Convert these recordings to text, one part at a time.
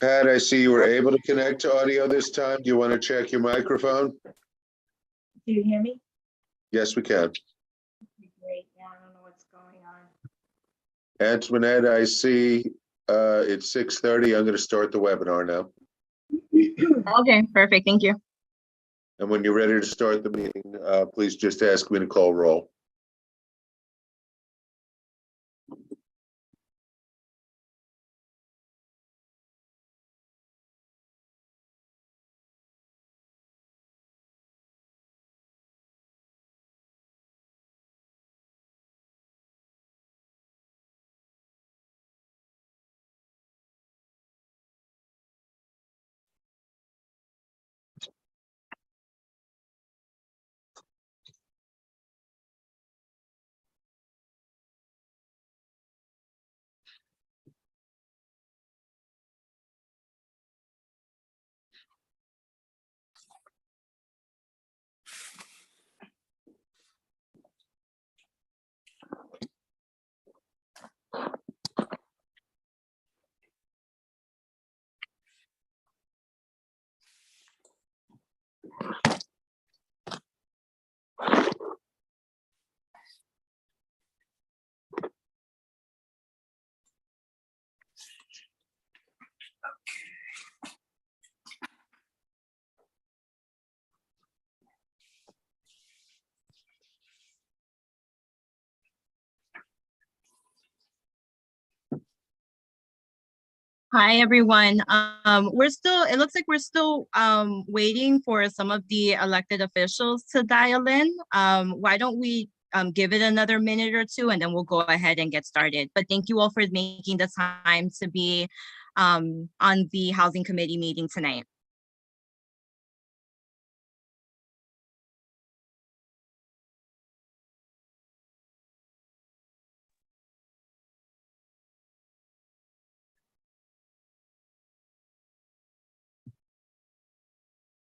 Pat, I see you were able to connect to audio this time. Do you want to check your microphone? Do you hear me? Yes, we can. Great. Yeah, I don't know what's going on. Antoinette, I see it's 6:30. I'm going to start the webinar now. Okay, perfect. Thank you. And when you're ready to start the meeting, please just ask me to call roll. Hi, everyone. It looks like we're still waiting for some of the elected officials to dial in. Why don't we give it another minute or two and then we'll go ahead and get started. But thank you all for making the time to be on the Housing Committee meeting tonight.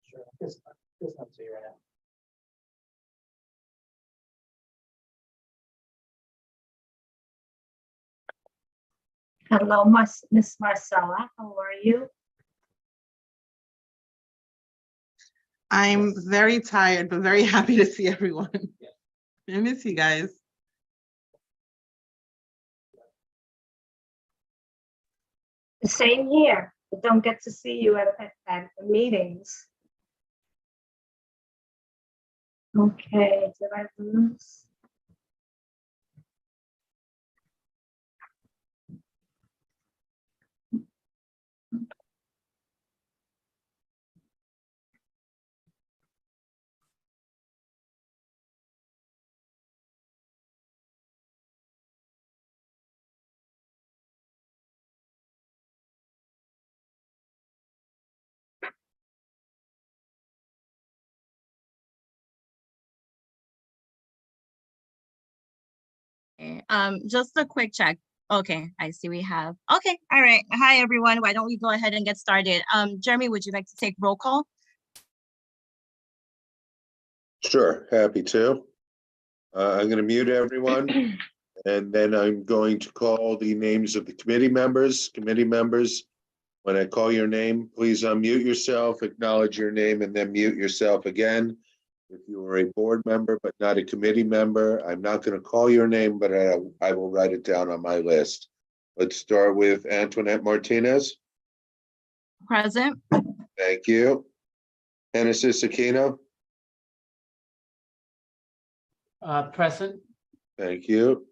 Sure. This one's here right now. Hello, Miss Marcella. How are you? I'm very tired, but very happy to see everyone. I miss you guys. The same here. I don't get to see you at the meetings. Okay, did I lose? Okay, just a quick check. Okay, I see we have. Okay, all right. Hi, everyone. Why don't we go ahead and get started? Jeremy, would you like to take roll call? Sure, happy to. I'm going to mute everyone, and then I'm going to call the names of the committee members. Committee members, when I call your name, please unmute yourself, acknowledge your name, and then mute yourself again. If you are a board member but not a committee member, I'm not going to call your name, but I will write it down on my list. Let's start with Antoinette Martinez. Present. Thank you. Genesis Aquino. Present. Thank you.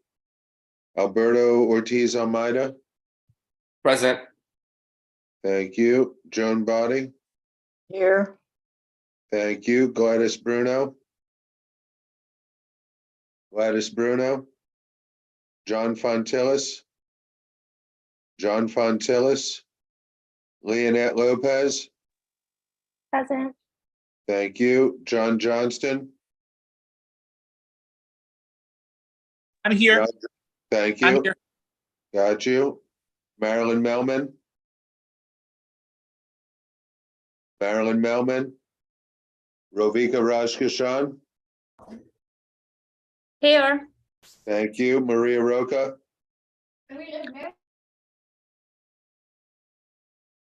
Alberto Ortiz Almeida. Present. Thank you. Joan Body. Here. Thank you. Gladys Bruno. Gladys Bruno. John Fontillis. John Fontillis. Leonette Lopez. Present. Thank you. John Johnston. I'm here. Thank I'm you. here. Got you. Marilyn Melman. Marilyn Melman. Rovika Rajkishan. Here. Thank you. Maria Roca.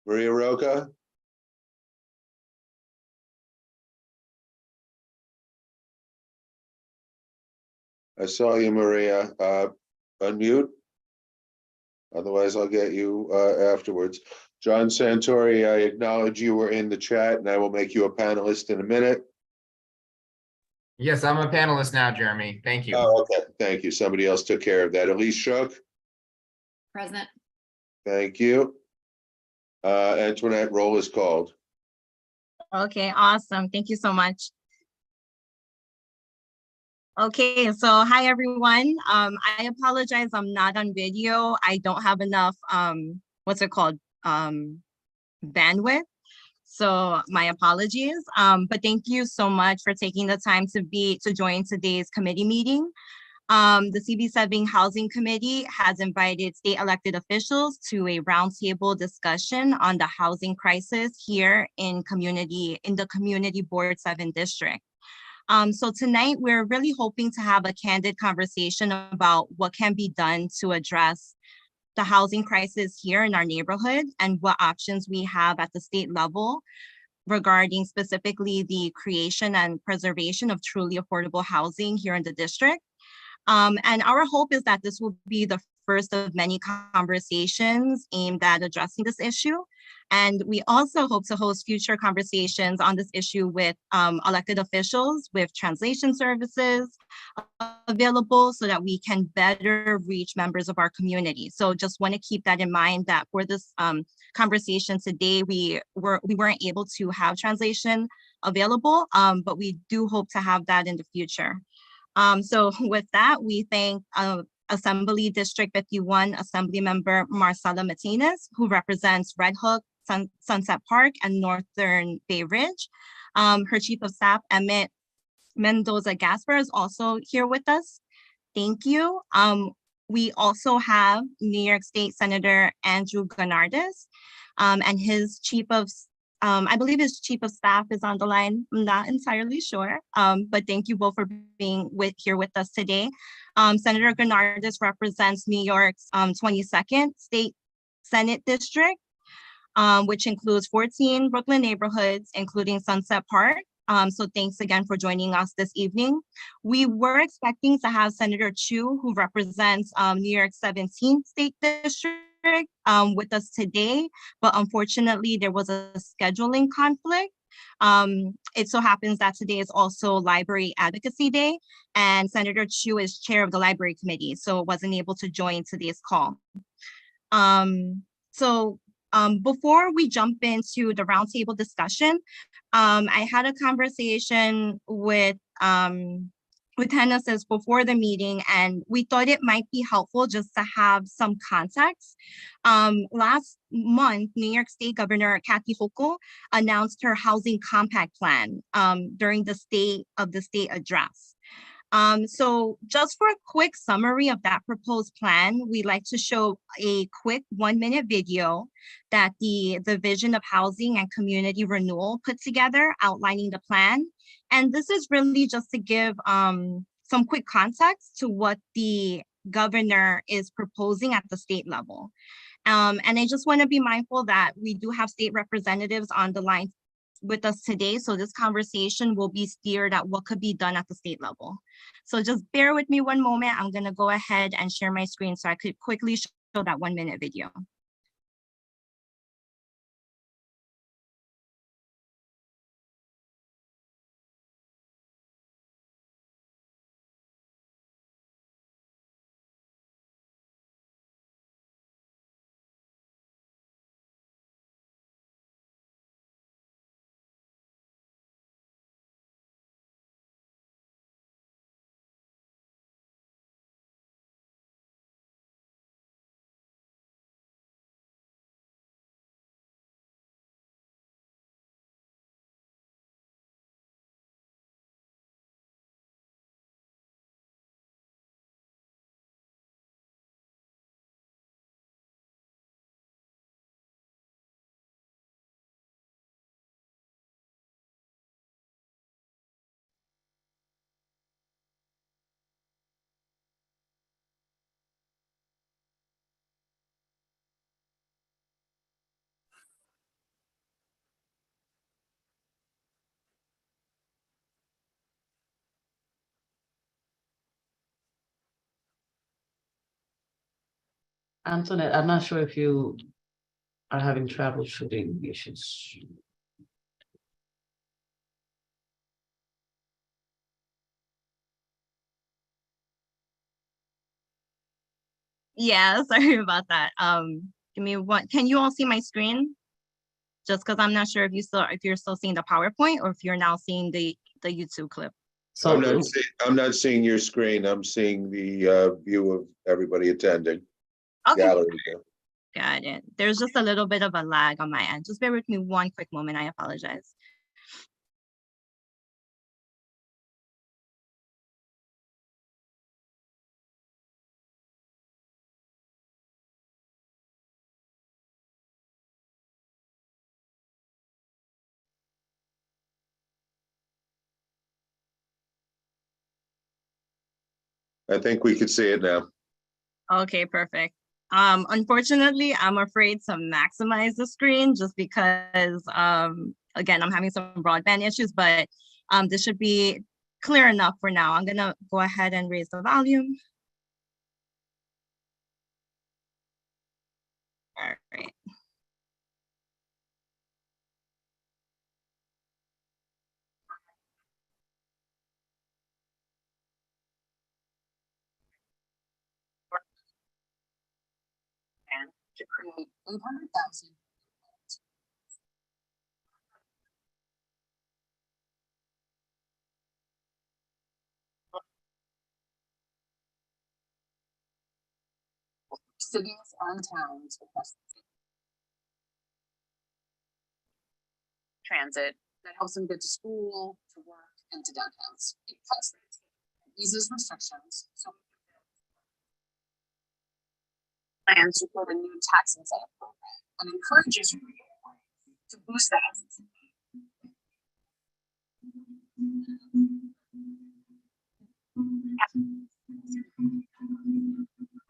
Maria Roca? I saw you, Maria. Unmute. Otherwise, I'll get you afterwards. John Santori, I acknowledge you were in the chat and I will make you a panelist in a minute. Yes, I'm a panelist now, Jeremy. Thank you. Oh, okay. Thank you. Somebody else took care of that. Elise Shook, Present. thank you. Antoinette, roll is called. Okay, awesome. Thank you so much. Okay, so hi everyone. I apologize, I'm not on video. I don't have enough, what's it called? Bandwidth. So my apologies. But thank you so much for taking the time to join today's committee meeting. The CB7 Housing Committee has invited state elected officials to a roundtable discussion on the housing crisis here in the Community Board 7 district. So tonight we're really hoping to have a candid conversation about what can be done to address the housing crisis here in our neighborhood and what options we have at the state level regarding specifically the creation and preservation of truly affordable housing here in the district. And our hope is that this will be the first of many conversations aimed at addressing this issue. And we also hope to host future conversations on this issue with elected officials with translation services available so that we can better reach members of our community. So just want to keep that in mind that for this conversation today, we weren't able to have translation available, but we do hope to have that in the future. So with that, we thank Assembly District 51 Assembly Member Marcela Martinez, who represents Red Hook, Sunset Park, and Northern Bay Ridge. Her Chief of Staff, Emmett Mendoza Gasper, is also here with us. Thank you. We also have New York State Senator Andrew Gennardis, and his I believe his Chief of Staff is on the line. I'm not entirely sure, but thank you both for being here with us today. Senator Gennardis represents New York's 22nd State Senate District, which includes 14 Brooklyn neighborhoods, including Sunset Park. So thanks again for joining us this evening. We were expecting to have Senator Chu, who represents New York's 17th State District, with us today, but unfortunately there was a scheduling conflict. It so happens that today is also Library Advocacy Day, and Senator Chu is chair of the Library Committee, so wasn't able to join today's call. Before we jump into the roundtable discussion, I had a conversation with Hennessy's before the meeting, and we thought it might be helpful just to have some context. Last month, New York State Governor Kathy Hochul announced her housing compact plan during the State of the State address. So just for a quick summary of that proposed plan, we'd like to show a quick 1-minute video that the Division of Housing and Community Renewal put together outlining the plan. And this is really just to give some quick context to what the governor is proposing at the state level. And I just want to be mindful that we do have state representatives on the line with us today. So this conversation will be steered at what could be done at the state level. So just bear with me one moment. I'm going to go ahead and share my screen so I could quickly show that 1-minute video. Antoinette, I'm not sure if you are having troubleshooting issues. Yeah, sorry about that. Give me one. Can you all see my screen? Just because I'm not sure if you're still seeing the PowerPoint or if you're now seeing the YouTube clip. So I'm not seeing your screen. I'm seeing the view of everybody attending. Okay, Gallery view. got it. There's just a little bit of a lag on my end. Just bear with me one quick moment. I apologize. I think we could see it now. Okay, perfect. Unfortunately, I'm afraid to maximize the screen just because, again, I'm having some broadband issues, but this should be clear enough for now. I'm gonna go ahead and raise the volume. All right. And to create 800,000. Cities and towns across the state. Transit that helps them get to school, to work, and to downtowns. It cuts rates, eases restrictions, so plans to put a new tax incentive program and encourages you to boost that.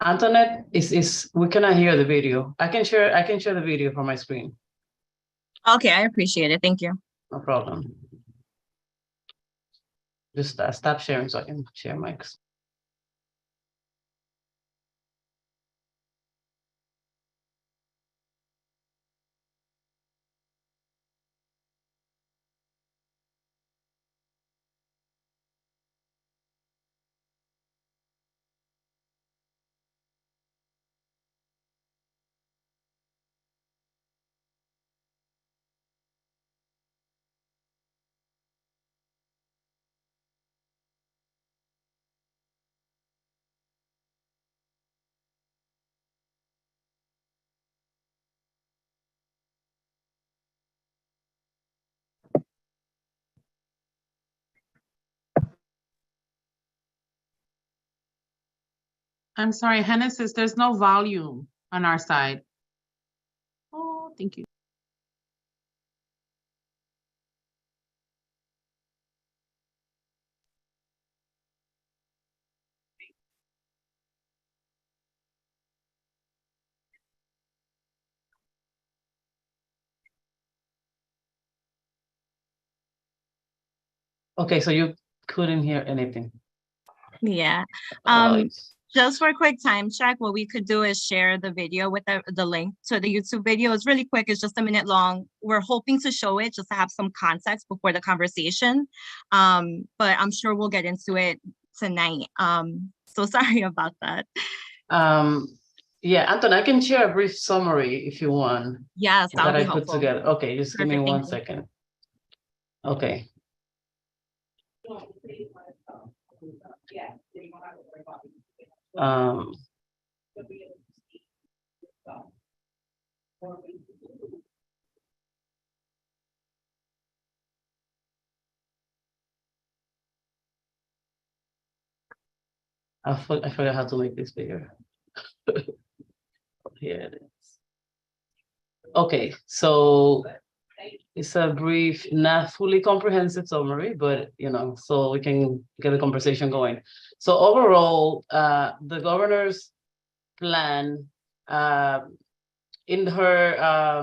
Antoinette, we cannot hear the video. I can share the video from my screen. Okay, I appreciate it. Thank you. No problem. Just stop sharing so I can share my. I'm sorry, Hannah says there's no volume on our side. Oh, thank you. Okay, so you couldn't hear anything. Yeah. Right. Just for a quick time check, what we could do is share the video with the link to the YouTube video. It's really quick. It's just a minute long. We're hoping to show it just to have some context before the conversation. But I'm sure we'll get into it tonight. So sorry about that. Yeah, Anton, I can share a brief summary if you want. Yes, that would be I put helpful. together. Okay, just give me Perfect, one thank you. second. Okay. I forgot how to make this bigger. Here it is. Okay, so it's a brief, not fully comprehensive summary, but so we can get a conversation going. So overall, the governor's plan in her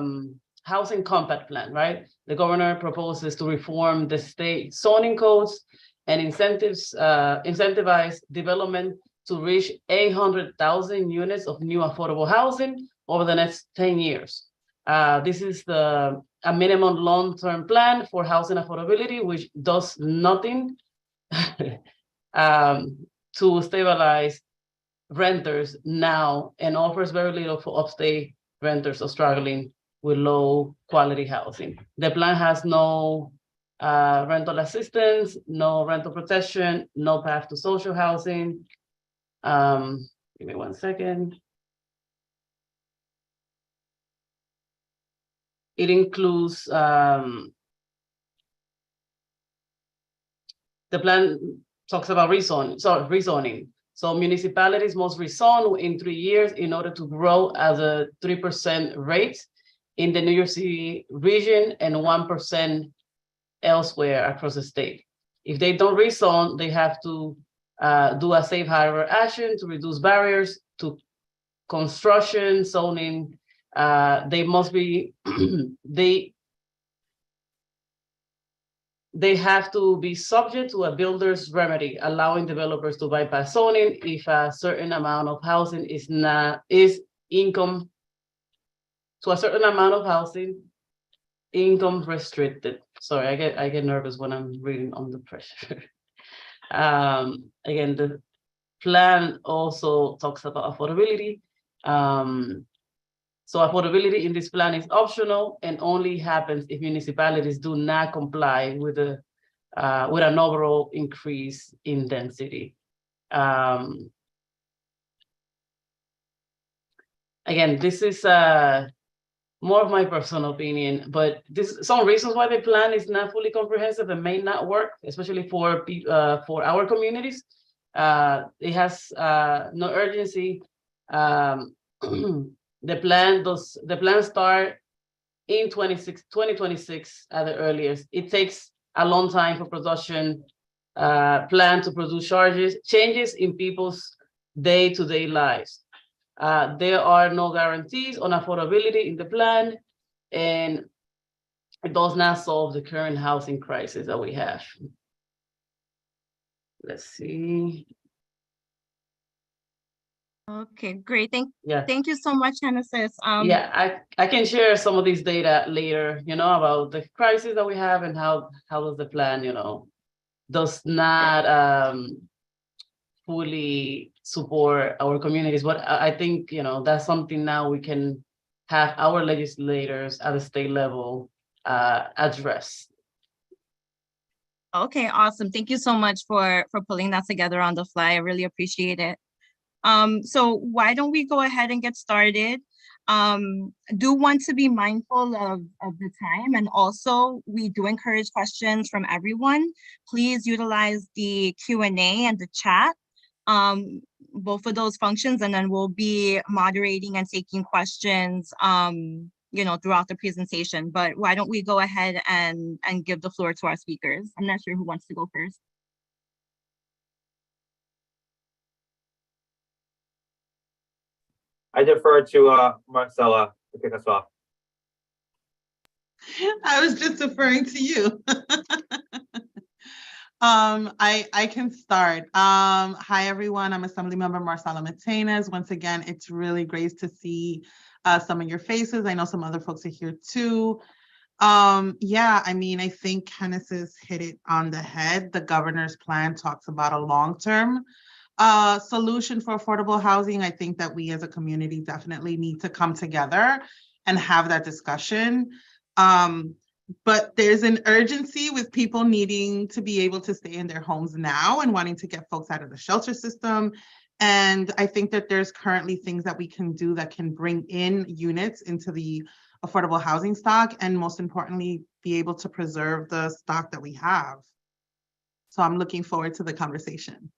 housing compact plan, right? The governor proposes to reform the state zoning codes and incentivize development to reach 800,000 units of new affordable housing over the next 10 years. This is a minimum long-term plan for housing affordability, which does nothing to stabilize renters now and offers very little for upstate renters or struggling with low quality housing. The plan has no rental assistance, no rental protection, no path to social housing. Give me 1 second. It includes the plan talks about rezoning. So municipalities must rezone in 3 years in order to grow at a 3% rate in the New York City region and 1% elsewhere across the state. If they don't rezone, they have to do a safe harbor action to reduce barriers to construction, zoning. They must be, they have to be subject to a builder's remedy, allowing developers to bypass zoning if a certain amount of housing is income to a certain amount of housing income restricted. Sorry, I get nervous when I'm reading under pressure. Again, the plan also talks about affordability. So affordability in this plan is optional and only happens if municipalities do not comply with an overall increase in density. Again, this is more of my personal opinion, but this some reasons why the plan is not fully comprehensive and may not work, especially for our communities. It has no urgency. The plan start in 2026 at the earliest. It takes a long time for production plan to produce changes in people's day-to-day lives. There are no guarantees on affordability in the plan, and it does not solve the current housing crisis that we have. Let's see. Okay, great. Thank Yeah. you so much, Genesis. Yeah, I can share some of this data later, about the crisis that we have and how does the plan, does not fully support our communities. But I think, that's something now we can have our legislators at the state level address. Okay, awesome. Thank you so much for pulling that together on the fly. I really appreciate it. So why don't we go ahead and get started? Do want to be mindful of the time, and also we do encourage questions from everyone. Please utilize the Q&A and the chat, both of those functions, and then we'll be moderating and taking questions throughout the presentation. But why don't we go ahead and give the floor to our speakers? I'm not sure who wants to go first. I defer to Marcella to kick us off. I was just deferring to you. I can start. Hi, everyone. I'm Assemblymember Marcela Matenas. Once again, it's really great to see some of your faces. I know some other folks are here too. Yeah, I think Genesis hit it on the head. The governor's plan talks about a long-term solution for affordable housing. I think that we as a community definitely need to come together and have that discussion. But there's an urgency with people needing to be able to stay in their homes now and wanting to get folks out of the shelter system. And I think that there's currently things that we can do that can bring in units into the affordable housing stock, and most importantly, be able to preserve the stock that we have. So I'm looking forward to the conversation.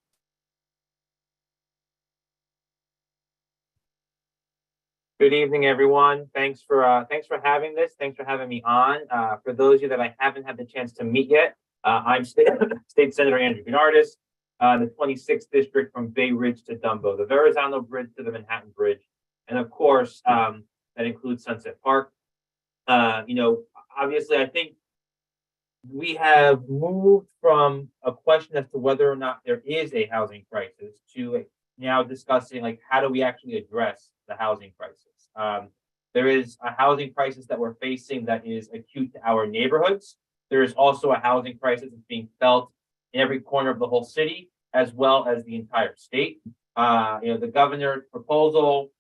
Good evening, everyone. Thanks for having this. Thanks for having me on. For those of you that I haven't had the chance to meet yet, I'm State Senator Andrew Bernardis, the 26th district from Bay Ridge to Dumbo, the Verrazano Bridge to the Manhattan Bridge, and of course that includes Sunset Park. Obviously, I think we have moved from a question as to whether or not there is a housing crisis to now discussing like how do we actually address the housing crisis. There is a housing crisis that we're facing that is acute to our neighborhoods. There is also a housing crisis that's being felt in every corner of the whole city, as well as the entire state. The governor's proposal,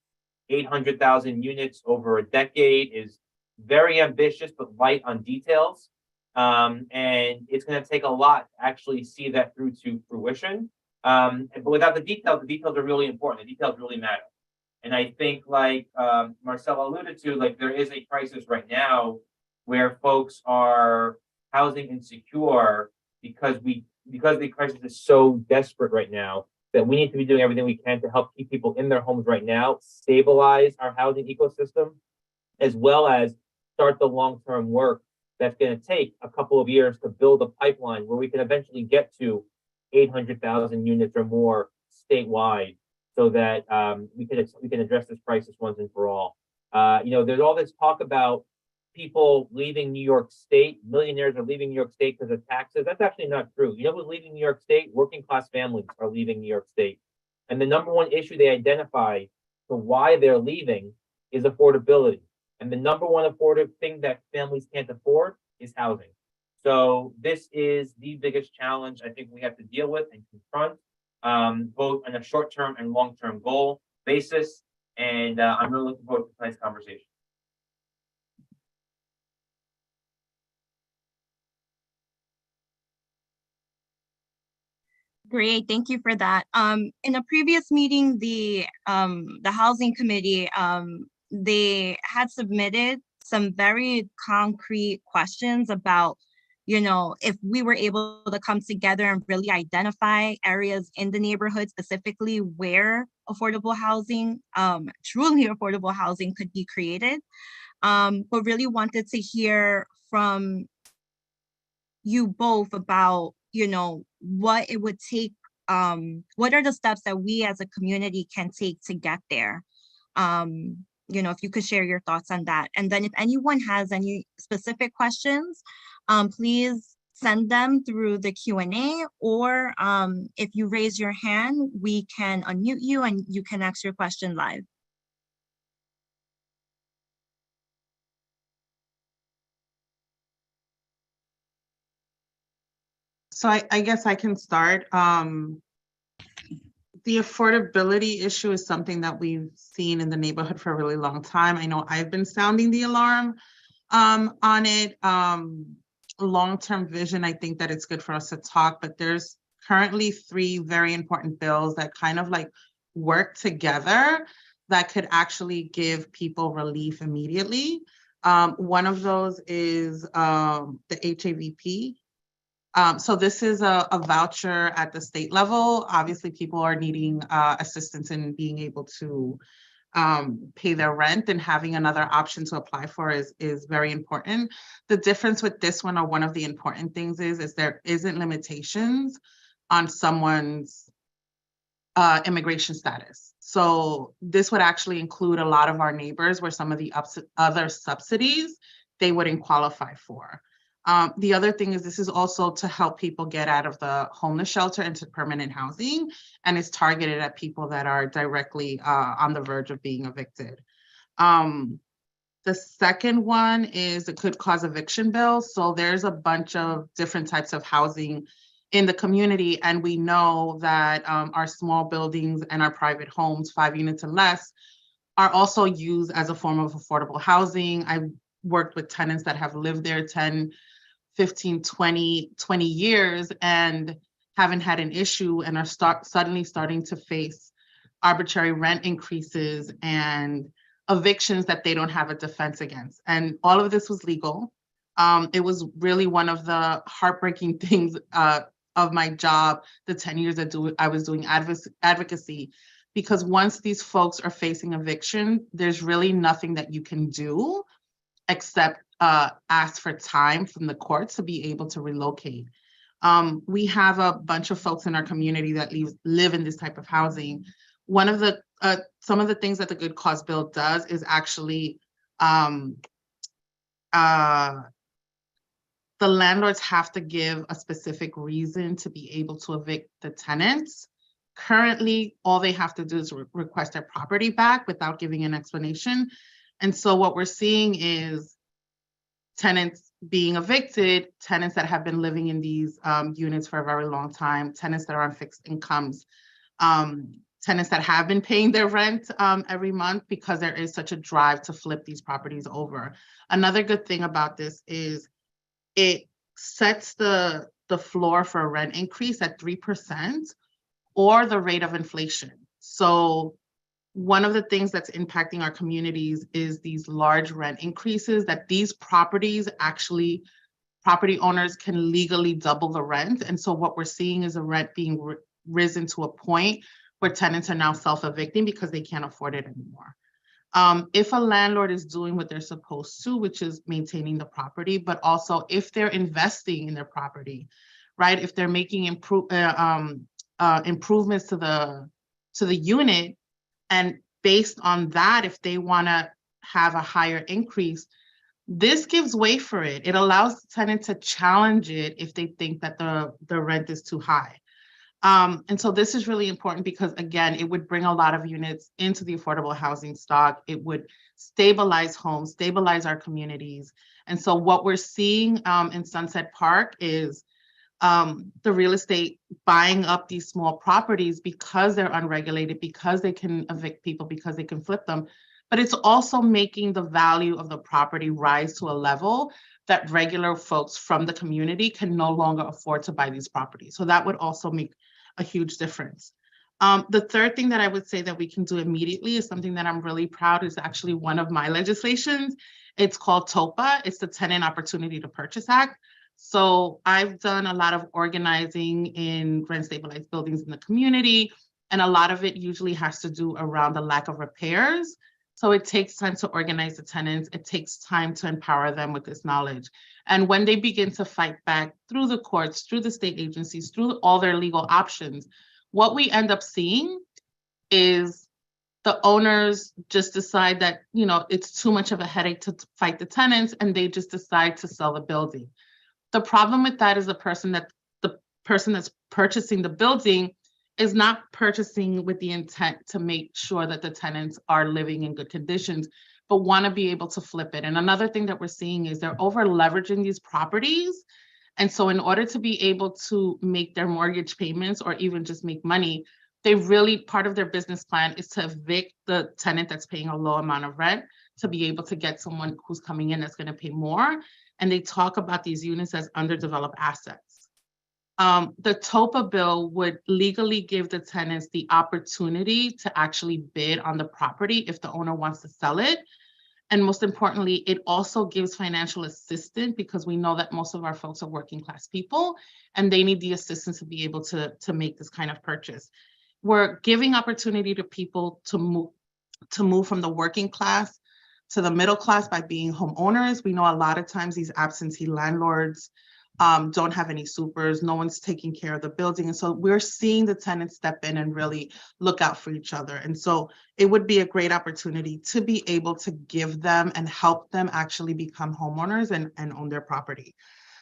800,000 units over a decade, is very ambitious but light on details. And it's going to take a lot to actually see that through to fruition. But without the details are really important. The details really matter. And I think, like Marcella alluded to, like there is a crisis right now where folks are housing insecure because the crisis is so desperate right now that we need to be doing everything we can to help keep people in their homes right now, stabilize our housing ecosystem, as well as start the long-term work that's going to take a couple of years to build a pipeline where we can eventually get to 800,000 units or more statewide, so that we can address this crisis once and for all. There's all this talk about people leaving New York State. Millionaires are leaving New York State because of taxes. That's actually not true. You know who's leaving New York State? Working class families are leaving New York State. And the number one issue they identify for why they're leaving is affordability. And the number one affordable thing that families can't afford is housing. So this is the biggest challenge I think we have to deal with and confront, both on a short-term and long-term goal basis. And I'm really looking forward to tonight's conversation. Great, thank you for that. In a previous meeting, the housing committee, they had submitted some very concrete questions about, if we were able to come together and really identify areas in the neighborhood specifically where affordable housing, truly affordable housing could be created. But really wanted to hear from you both about, what it would take, what are the steps that we as a community can take to get there? If you could share your thoughts on that. And then if anyone has any specific questions, please send them through the Q&A, or if you raise your hand, we can unmute you and you can ask your question live. So I guess I can start. The affordability issue is something that we've seen in the neighborhood for a really long time. I know I've been sounding the alarm on it. Long-term vision, I think that it's good for us to talk, but there's currently 3 very important bills that kind of like work together that could actually give people relief immediately. One of those is the HAVP. So this is a voucher at the state level. Obviously, people are needing assistance in being able to pay their rent, and having another option to apply for is very important. The difference with this one, or one of the important things, is there isn't limitations on someone's immigration status. So this would actually include a lot of our neighbors where some of the other subsidies they wouldn't qualify for. The other thing is this is also to help people get out of the homeless shelter into permanent housing, and it's targeted at people that are directly on the verge of being evicted. The second one is a good cause eviction bill. So there's a bunch of different types of housing in the community, and we know that our small buildings and our private homes, 5 units and less, are also used as a form of affordable housing. I've worked with tenants that have lived there 10, 15, 20 years and haven't had an issue, and are suddenly starting to face arbitrary rent increases and evictions that they don't have a defense against. And all of this was legal. It was really one of the heartbreaking things of my job, the 10 years that I was doing advocacy, because once these folks are facing eviction, there's really nothing that you can do except ask for time from the courts to be able to relocate. We have a bunch of folks in our community that live in this type of housing. One of the some of the things that the Good Cause Bill does is actually the landlords have to give a specific reason to be able to evict the tenants, Currently, all they have to do is request their property back without giving an explanation. And so what we're seeing is tenants being evicted, tenants that have been living in these units for a very long time, tenants that are on fixed incomes, tenants that have been paying their rent every month because there is such a drive to flip these properties over. Another good thing about this is it sets the floor for a rent increase at 3% or the rate of inflation. So one of the things that's impacting our communities is these large rent increases that these properties actually, property owners can legally double the rent. And so what we're seeing is the rent being risen to a point where tenants are now self-evicting because they can't afford it anymore. If a landlord is doing what they're supposed to, which is maintaining the property, but also if they're investing in their property, right? If they're making improvements to the unit, and based on that, if they want to have a higher increase, this gives way for it. It allows the tenant to challenge it if they think that the rent is too high. And so this is really important because, again, it would bring a lot of units into the affordable housing stock. It would stabilize homes, stabilize our communities. And so what we're seeing in Sunset Park is the real estate buying up these small properties because they're unregulated, because they can evict people, because they can flip them. But it's also making the value of the property rise to a level that regular folks from the community can no longer afford to buy these properties. So that would also make a huge difference. The third thing that I would say that we can do immediately is something that I'm really proud is actually one of my legislations. It's called TOPA. It's the Tenant Opportunity to Purchase Act. So I've done a lot of organizing in rent stabilized buildings in the community, and a lot of it usually has to do around the lack of repairs. So it takes time to organize the tenants. It takes time to empower them with this knowledge. And when they begin to fight back through the courts, through the state agencies, through all their legal options, what we end up seeing is the owners just decide that, you know, it's too much of a headache to fight the tenants, and they just decide to sell the building. The problem with that is the person that's purchasing the building is not purchasing with the intent to make sure that the tenants are living in good conditions, but want to be able to flip it. And another thing that we're seeing is they're over leveraging these properties. And so in order to be able to make their mortgage payments or even just make money, they really, part of their business plan is to evict the tenant that's paying a low amount of rent to be able to get someone who's coming in that's going to pay more. And they talk about these units as underdeveloped assets. The TOPA bill would legally give the tenants the opportunity to actually bid on the property if the owner wants to sell it. And most importantly, it also gives financial assistance because we know that most of our folks are working class people and they need the assistance to be able to make this kind of purchase. We're giving opportunity to people to move from the working class to the middle class by being homeowners. We know a lot of times these absentee landlords don't have any supers, no one's taking care of the building. And so we're seeing the tenants step in and really look out for each other. And so it would be a great opportunity to be able to give them and help them actually become homeowners and own their property.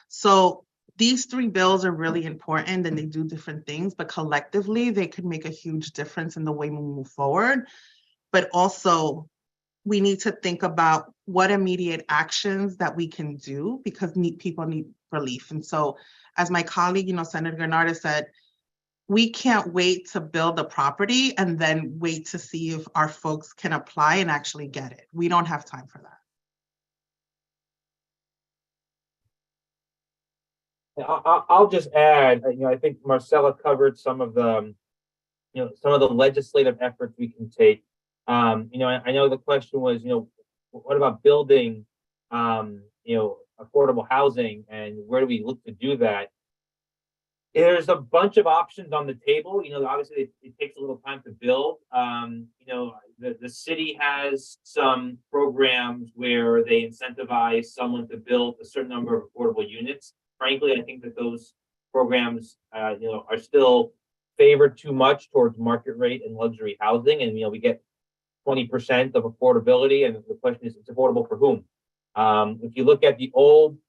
So these three bills are really important and they do different things, but collectively they could make a huge difference in the way we move forward. But also, we need to think about what immediate actions that we can do because people need relief. And so as my colleague, Senator Gennard said, we can't wait to build a property and then wait to see if our folks can apply and actually get it. We don't have time for that. I'll just add, I think Marcella covered some of the, some of the legislative efforts we can take. I know the question was, what about building, affordable housing and where do we look to do that? There's a bunch of options on the table. Obviously it takes a little time to build. The city has some programs where they incentivize someone to build a certain number of affordable units. Frankly, I think that those programs, are still favored too much towards market rate and luxury housing. And, we get 20% of affordability. And the question is, it's affordable for whom? If you look at the old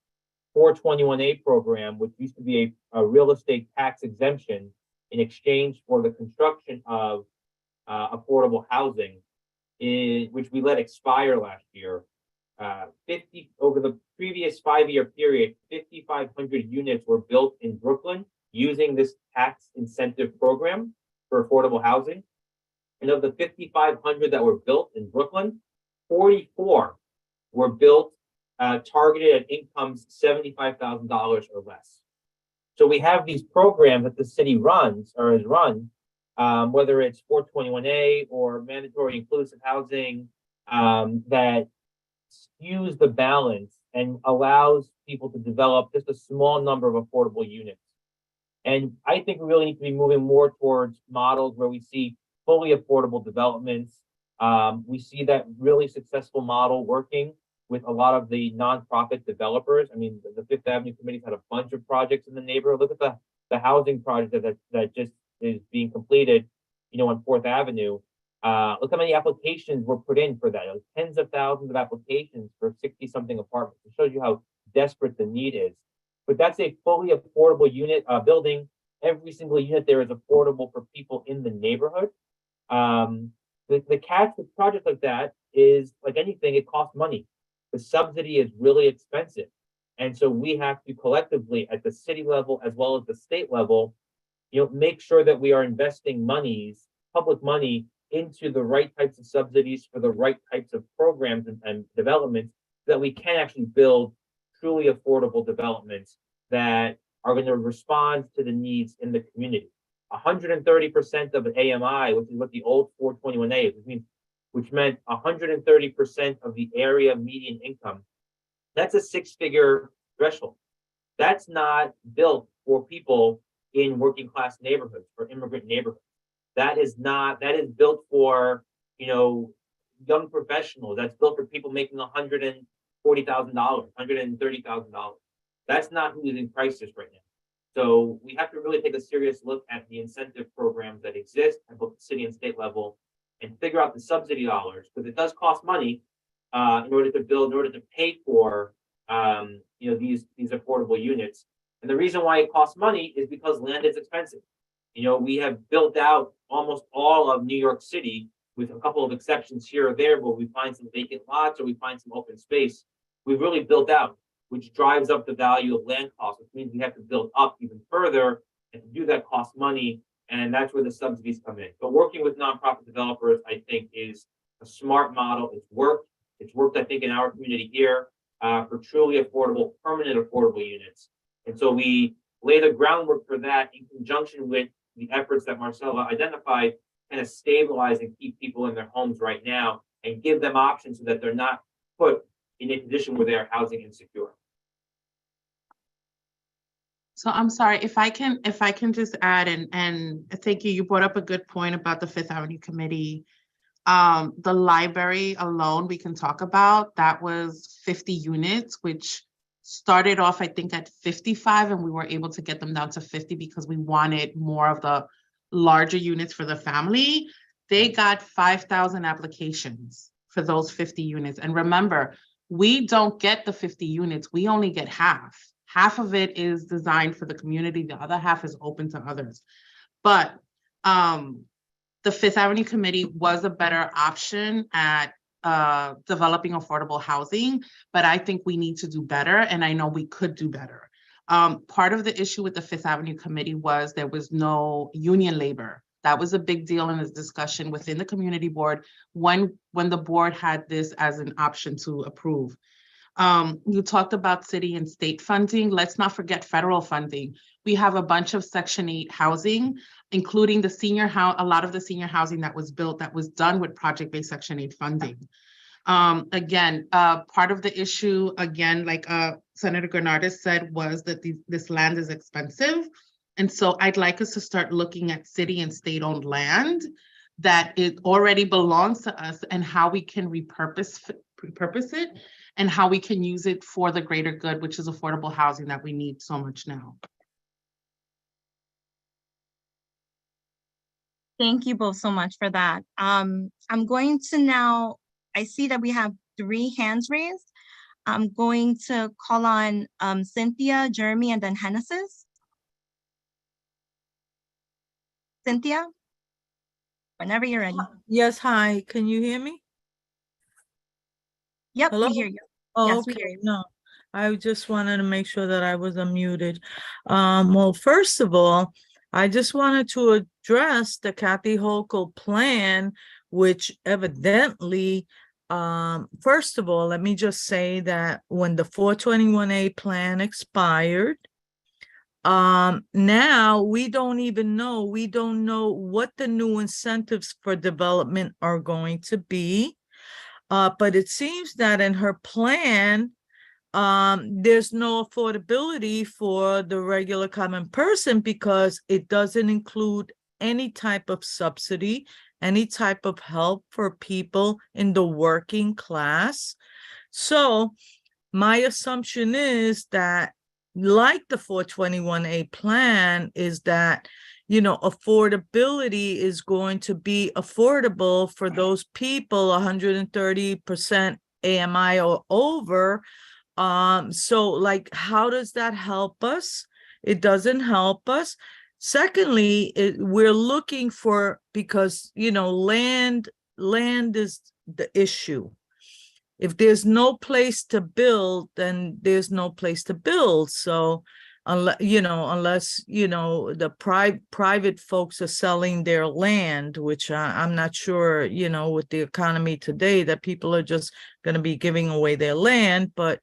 421A program, which used to be a real estate tax exemption, in exchange for the construction of affordable housing, which we let expire last year. 50 over the previous 5-year period, 5,500 units were built in Brooklyn using this tax incentive program for affordable housing. And of the 5,500 that were built in Brooklyn, 44 were built targeted at incomes $75,000 or less. So we have these programs that the city runs or has run, whether it's 421A or mandatory inclusive housing, that skews the balance and allows people to develop just a small number of affordable units. And I think we really need to be moving more towards models where we see fully affordable developments. We see that really successful model working with a lot of the nonprofit developers. I mean, the Fifth Avenue Committee's had a bunch of projects in the neighborhood. Look at the housing project that just is being completed, on 4th Avenue. Look how many applications were put in for that. It was tens of thousands of applications for 60-something apartments. It shows you how desperate the need is. But that's a fully affordable unit building. Every single unit there is affordable for people in the neighborhood. The catch with projects like that is, like anything, it costs money. The subsidy is really expensive. And so we have to collectively at the city level as well as the state level, make sure that we are investing public money into the right types of subsidies for the right types of programs and developments so that we can actually build truly affordable developments that are going to respond to the needs in the community. 130% of AMI, which is what the old 421A is, which meant 130% of the area median income. That's a 6-figure threshold. That's not built for people in working class neighborhoods or immigrant neighborhoods. That is built for, young professionals. That's built for people making $140,000, $130,000. That's not who is in crisis right now. So we have to really take a serious look at the incentive programs that exist at both the city and state level and figure out the subsidy dollars, because it does cost money in order to pay for these affordable units. And the reason why it costs money is because land is expensive. We have built out almost all of New York City, with a couple of exceptions here or there, but we find some vacant lots or we find some open space. We've really built out, which drives up the value of land costs, which means we have to build up even further, and to do that costs money, and that's where the subsidies come in. But working with nonprofit developers, I think, is a smart model. It's worked. It's worked, I think, in our community here for truly affordable, permanent affordable units. And so we lay the groundwork for that in conjunction with the efforts that Marcella identified, kind of stabilize and keep people in their homes right now and give them options so that they're not put in a position where they are housing insecure. So I'm sorry, if I can just add, and thank you, you brought up a good point about the Fifth Avenue Committee. The library alone, we can talk about, that was 50 units, which started off, I think, at 55, and we were able to get them down to 50 because we wanted more of the larger units for the family. They got 5,000 applications for those 50 units. And remember, we don't get the 50 units, we only get half. Half of it is designed for the community, the other half is open to others. But the Fifth Avenue Committee was a better option at developing affordable housing, but I think we need to do better, and I know we could do better. Part of the issue with the Fifth Avenue Committee was there was no union labor. That was a big deal in this discussion within the community board when the board had this as an option to approve. You talked about city and state funding. Let's not forget federal funding. We have a bunch of Section 8 housing, including a lot of the senior housing that was built that was done with project-based Section 8 funding. Again, part of the issue, again, like Senator Granardis said, was that this land is expensive. And so I'd like us to start looking at city and state-owned land that it already belongs to us and how we can repurpose it and how we can use it for the greater good, which is affordable housing that we need so much now. Thank you both so much for that. I'm going to now, I see that we have 3 hands raised. I'm going to call on Cynthia, Jeremy, and then Hennessy's. Cynthia? Whenever you're ready. Yes, hi, can you hear me? Yep, Hello? we hear you. Oh, Yes, we hear okay, you. no, I just wanted to make sure that I was unmuted. Well, first of all, I just wanted to address the Kathy Hochul plan, which evidently, first of all, let me just say that when the 421A plan expired, now we don't know what the new incentives for development are going to be. But it seems that in her plan, there's no affordability for the regular common person because it doesn't include any type of subsidy, any type of help for people in the working class. So my assumption is that, like the 421A plan, is that, affordability is going to be affordable for those people 130% AMI or over. So like, how does that help us? It doesn't help us. Secondly, we're looking for, because, land is the issue. If there's no place to build, then there's no place to build. So unless the private folks are selling their land, which I'm not sure, with the economy today, that people are just going to be giving away their land. But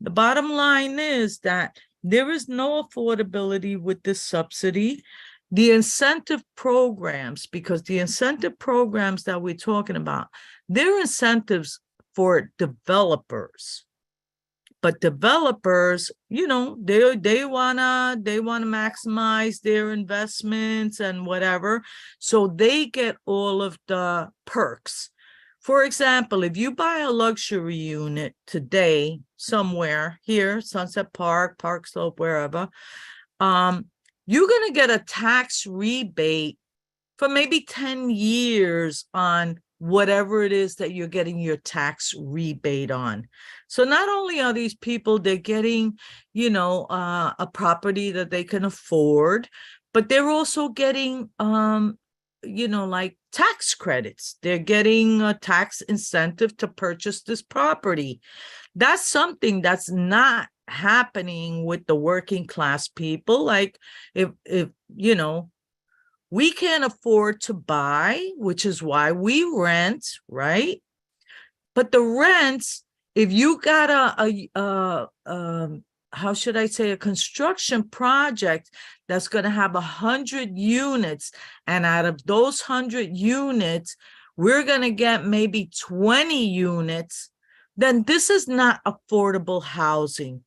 the bottom line is that there is no affordability with this subsidy. The incentive programs, because the incentive programs that we're talking about, they're incentives for developers. But developers, they wanna maximize their investments and whatever, so they get all of the perks. For example, if you buy a luxury unit today somewhere here, Sunset Park, Park Slope, wherever, you're gonna get a tax rebate for maybe 10 years on whatever it is that you're getting your tax rebate on. So not only are these people, they're getting, a property that they can afford, but they're also getting, like tax credits. They're getting a tax incentive to purchase this property. That's something that's not happening with the working class people. Like if we can't afford to buy, which is why we rent, right? But the rents, if you got how should I say, a construction project that's going to have 100 units, and out of those 100 units, we're going to get maybe 20 units, then this is not affordable housing.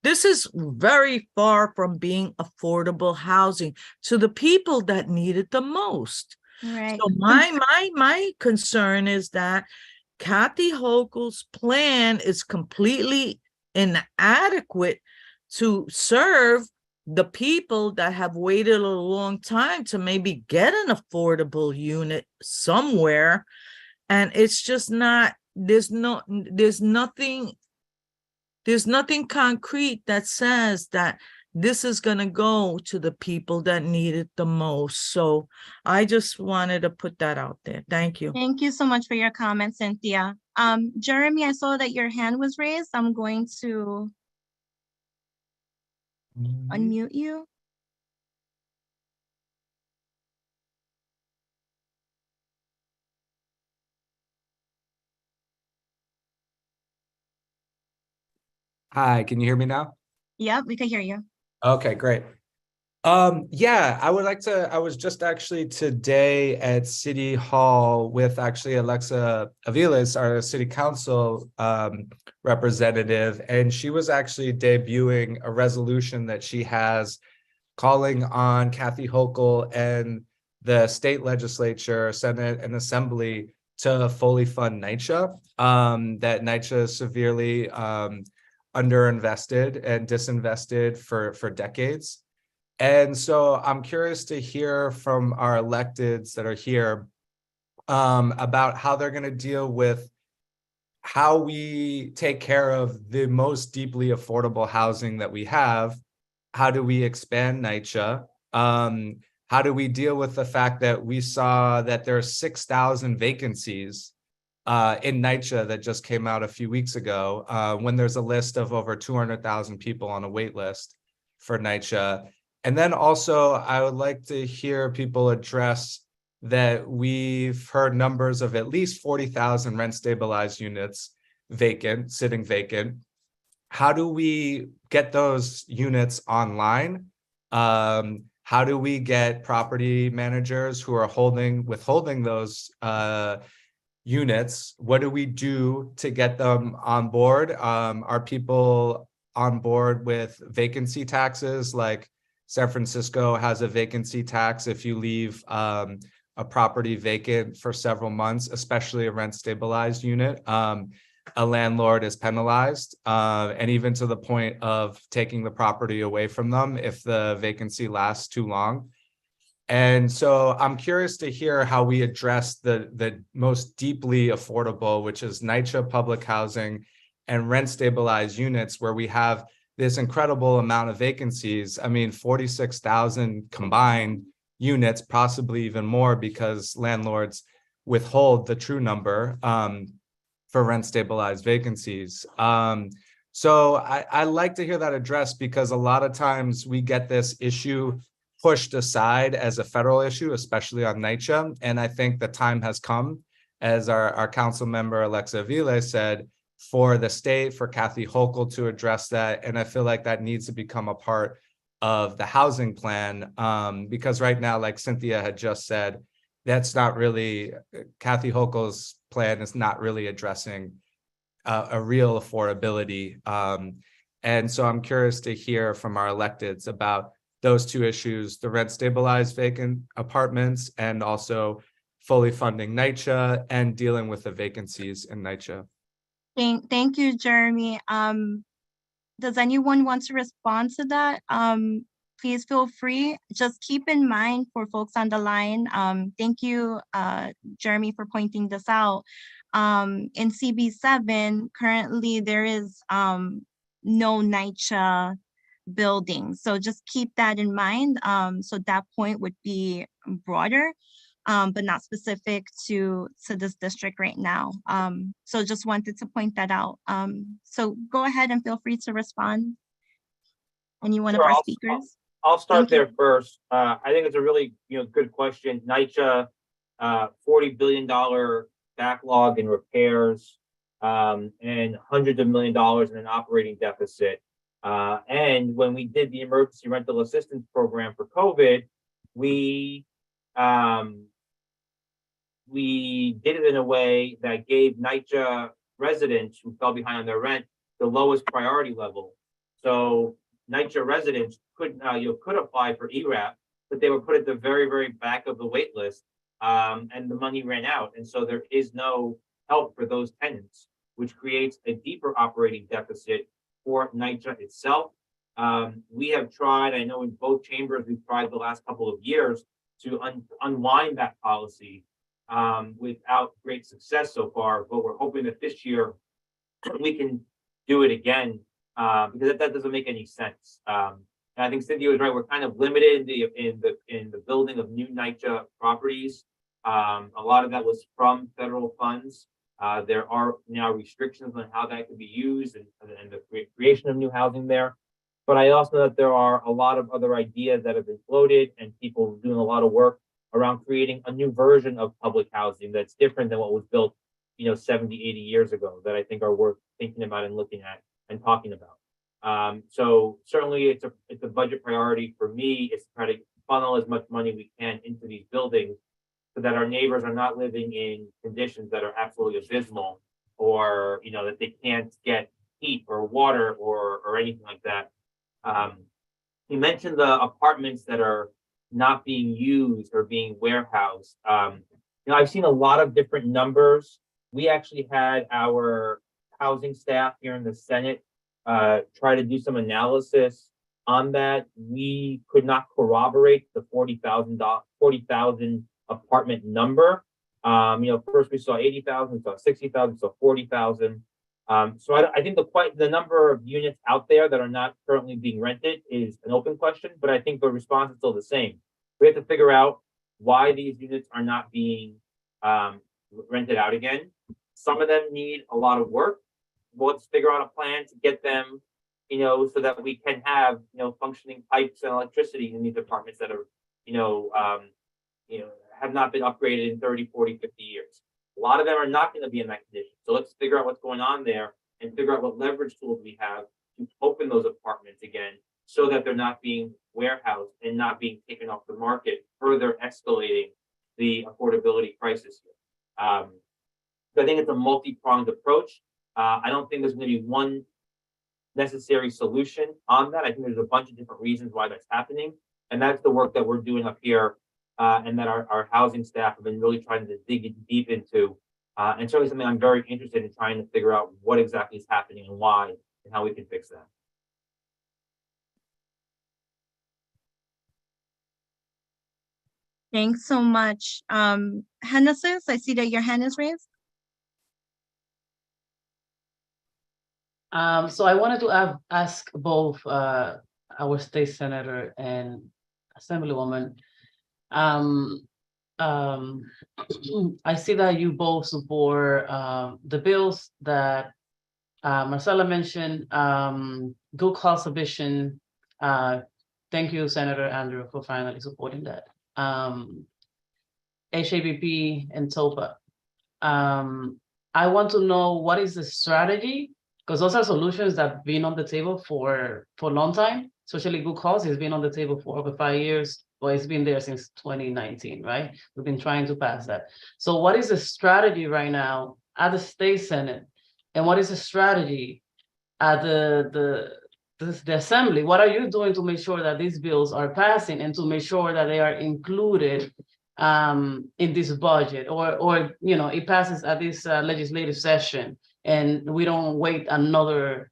This is very far from being affordable housing to the people that need it the most. Right. So my concern is that Kathy Hochul's plan is completely inadequate to serve the people that have waited a long time to maybe get an affordable unit somewhere. And it's just not, there's nothing concrete that says that this is going to go to the people that need it the most. So I just wanted to put that out there. Thank you. Thank you so much for your comment, Cynthia. Jeremy, I saw that your hand was raised. I'm going to unmute you. Hi, can you hear me now? Yep, we can hear you. Okay, great. Yeah, I was just actually today at City Hall with actually Alexa Aviles, our city council representative, and she was actually debuting a resolution that she has calling on Kathy Hochul and the state legislature, Senate, and Assembly to fully fund NYCHA. That NYCHA is severely underinvested and disinvested for decades. And so I'm curious to hear from our electeds that are here about how they're going to deal with how we take care of the most deeply affordable housing that we have. How do we expand NYCHA? how do we deal with the fact that we saw that there are 6,000 vacancies in NYCHA that just came out a few weeks ago, when there's a list of over 200,000 people on a wait list for NYCHA. And then also, I would like to hear people address that we've heard numbers of at least 40,000 rent stabilized units vacant, sitting vacant. How do we get those units online? How do we get property managers who are withholding those units? What do we do to get them on board? Are people on board with vacancy taxes? Like San Francisco has a vacancy tax if you leave a property vacant for several months, especially a rent stabilized unit. A landlord is penalized, and even to the point of taking the property away from them if the vacancy lasts too long. And so I'm curious to hear how we address the most deeply affordable, which is NYCHA public housing and rent stabilized units, where we have this incredible amount of vacancies. I mean, 46,000 combined units, possibly even more, because landlords withhold the true number for rent stabilized vacancies. So I like to hear that addressed, because a lot of times we get this issue pushed aside as a federal issue, especially on NYCHA. And I think the time has come, as our council member Alexa Avila said, for the state, for Kathy Hochul to address that. And I feel like that needs to become a part of the housing plan, because right now, like Cynthia had just said, that's not really, Kathy Hochul's plan is not really addressing a real affordability. And so I'm curious to hear from our electeds about those two issues, the rent stabilized vacant apartments, and also fully funding NYCHA and dealing with the vacancies in NYCHA. Thank you, Jeremy. Does anyone want to respond to that? Please feel free. Just keep in mind for folks on the line, thank you, Jeremy, for pointing this out. In CB7, currently there is no NYCHA building. So just keep that in mind. So that point would be broader, but not specific to this district right now. So just wanted to point that out. So go ahead and feel free to respond. Any one of our speakers? I'll start Thank you. there first. I think it's a really good question. NYCHA, $40 billion backlog in repairs, and hundreds of millions of dollars in an operating deficit. And when we did the emergency rental assistance program for COVID, we did it in a way that gave NYCHA residents who fell behind on their rent the lowest priority level. So NYCHA residents could apply for ERAP, but they were put at the very, very back of the wait list, and the money ran out. And so there is no help for those tenants, which creates a deeper operating deficit for NYCHA itself. We have tried, I know in both chambers, we've tried the last couple of years to unwind that policy without great success so far, but we're hoping that this year we can do it again, because that doesn't make any sense. And I think Cynthia was right. We're kind of limited in the building of new NYCHA properties. A lot of that was from federal funds. There are now restrictions on how that can be used and the creation of new housing there. But I also know that there are a lot of other ideas that have been floated, and people doing a lot of work around creating a new version of public housing that's different than what was built, 70, 80 years ago, that I think are worth thinking about and looking at and talking about. So certainly it's a budget priority for me, is to try to funnel as much money we can into these buildings so that our neighbors are not living in conditions that are absolutely abysmal, or that they can't get heat or water or anything like that. You mentioned the apartments that are not being used or being warehoused. I've seen a lot of different numbers. We actually had our housing staff here in the Senate try to do some analysis on that. We could not corroborate the 40,000 apartment number. First we saw 80,000, we saw 60,000, so 40,000. So I think the number of units out there that are not currently being rented is an open question, but I think the response is still the same. We have to figure out why these units are not being rented out again. Some of them need a lot of work. Well, let's figure out a plan to get them, so that we can have, functioning pipes and electricity in these apartments that are, have not been upgraded in 30, 40, 50 years. A lot of them are not going to be in that condition. So let's figure out what's going on there and figure out what leverage tools we have to open those apartments again so that they're not being warehoused and not being taken off the market, further escalating the affordability crisis here. So I think it's a multi-pronged approach. I don't think there's going to be one necessary solution on that. I think there's a bunch of different reasons why that's happening. And that's the work that we're doing up here and that our housing staff have been really trying to dig deep into. And certainly something I'm very interested in trying to figure out what exactly is happening and why and how we can fix that. Thanks so much. Hennessy's, I see that your hand is raised. So I wanted to ask both our state senator and assemblywoman. I see that you both support the bills that Marcella mentioned, good cost eviction. Thank you, Senator Andrew, for finally supporting that. HABP and TOPA. I want to know what is the strategy, because those are solutions that have been on the table for a long time. Especially good cost has been on the table for over 5 years. Well, it's been there since 2019, right? We've been trying to pass that. So what is the strategy right now at the state Senate? And what is the strategy at the assembly? What are you doing to make sure that these bills are passing and to make sure that they are included in this budget, or it passes at this legislative session and we don't wait another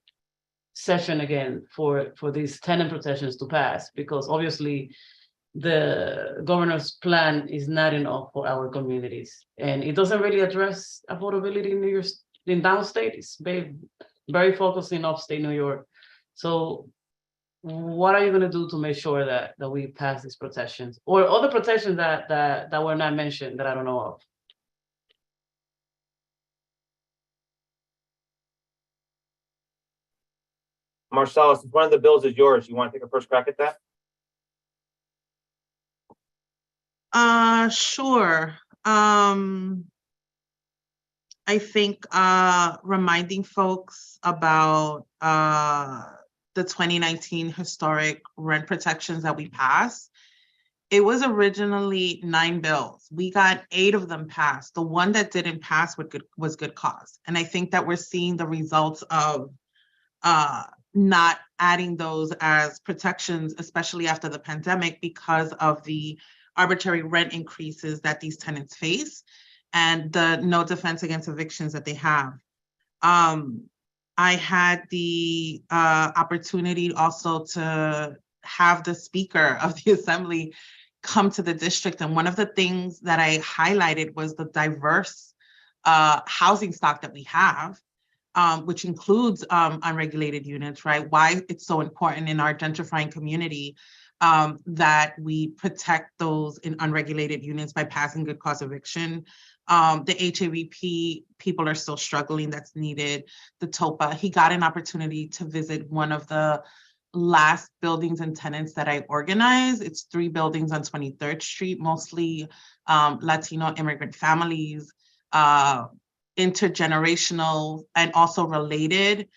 session again for these tenant protections to pass, because obviously the governor's plan is not enough for our communities and it doesn't really address affordability in New York, in downstate. It's very focused in upstate New York. So what are you going to do to make sure that we pass these protections or other protections that were not mentioned that I don't know of? Marcella, since one of the bills is yours, you want to take a first crack at that? Sure. I think reminding folks about the 2019 historic rent protections that we passed. It was originally 9 bills. We got 8 of them passed. The one that didn't pass was good cause. And I think that we're seeing the results of not adding those as protections, especially after the pandemic, because of the arbitrary rent increases that these tenants face and the no defense against evictions that they have. I had the opportunity also to have the Speaker of the Assembly come to the district. And one of the things that I highlighted was the diverse housing stock that we have, which includes unregulated units, right? Why it's so important in our gentrifying community that we protect those in unregulated units by passing good cause eviction. The HABP people are still struggling, that's needed. The TOPA, he got an opportunity to visit one of the last buildings and tenants that I organized. It's 3 buildings on 23rd Street, mostly Latino immigrant families, intergenerational and also related.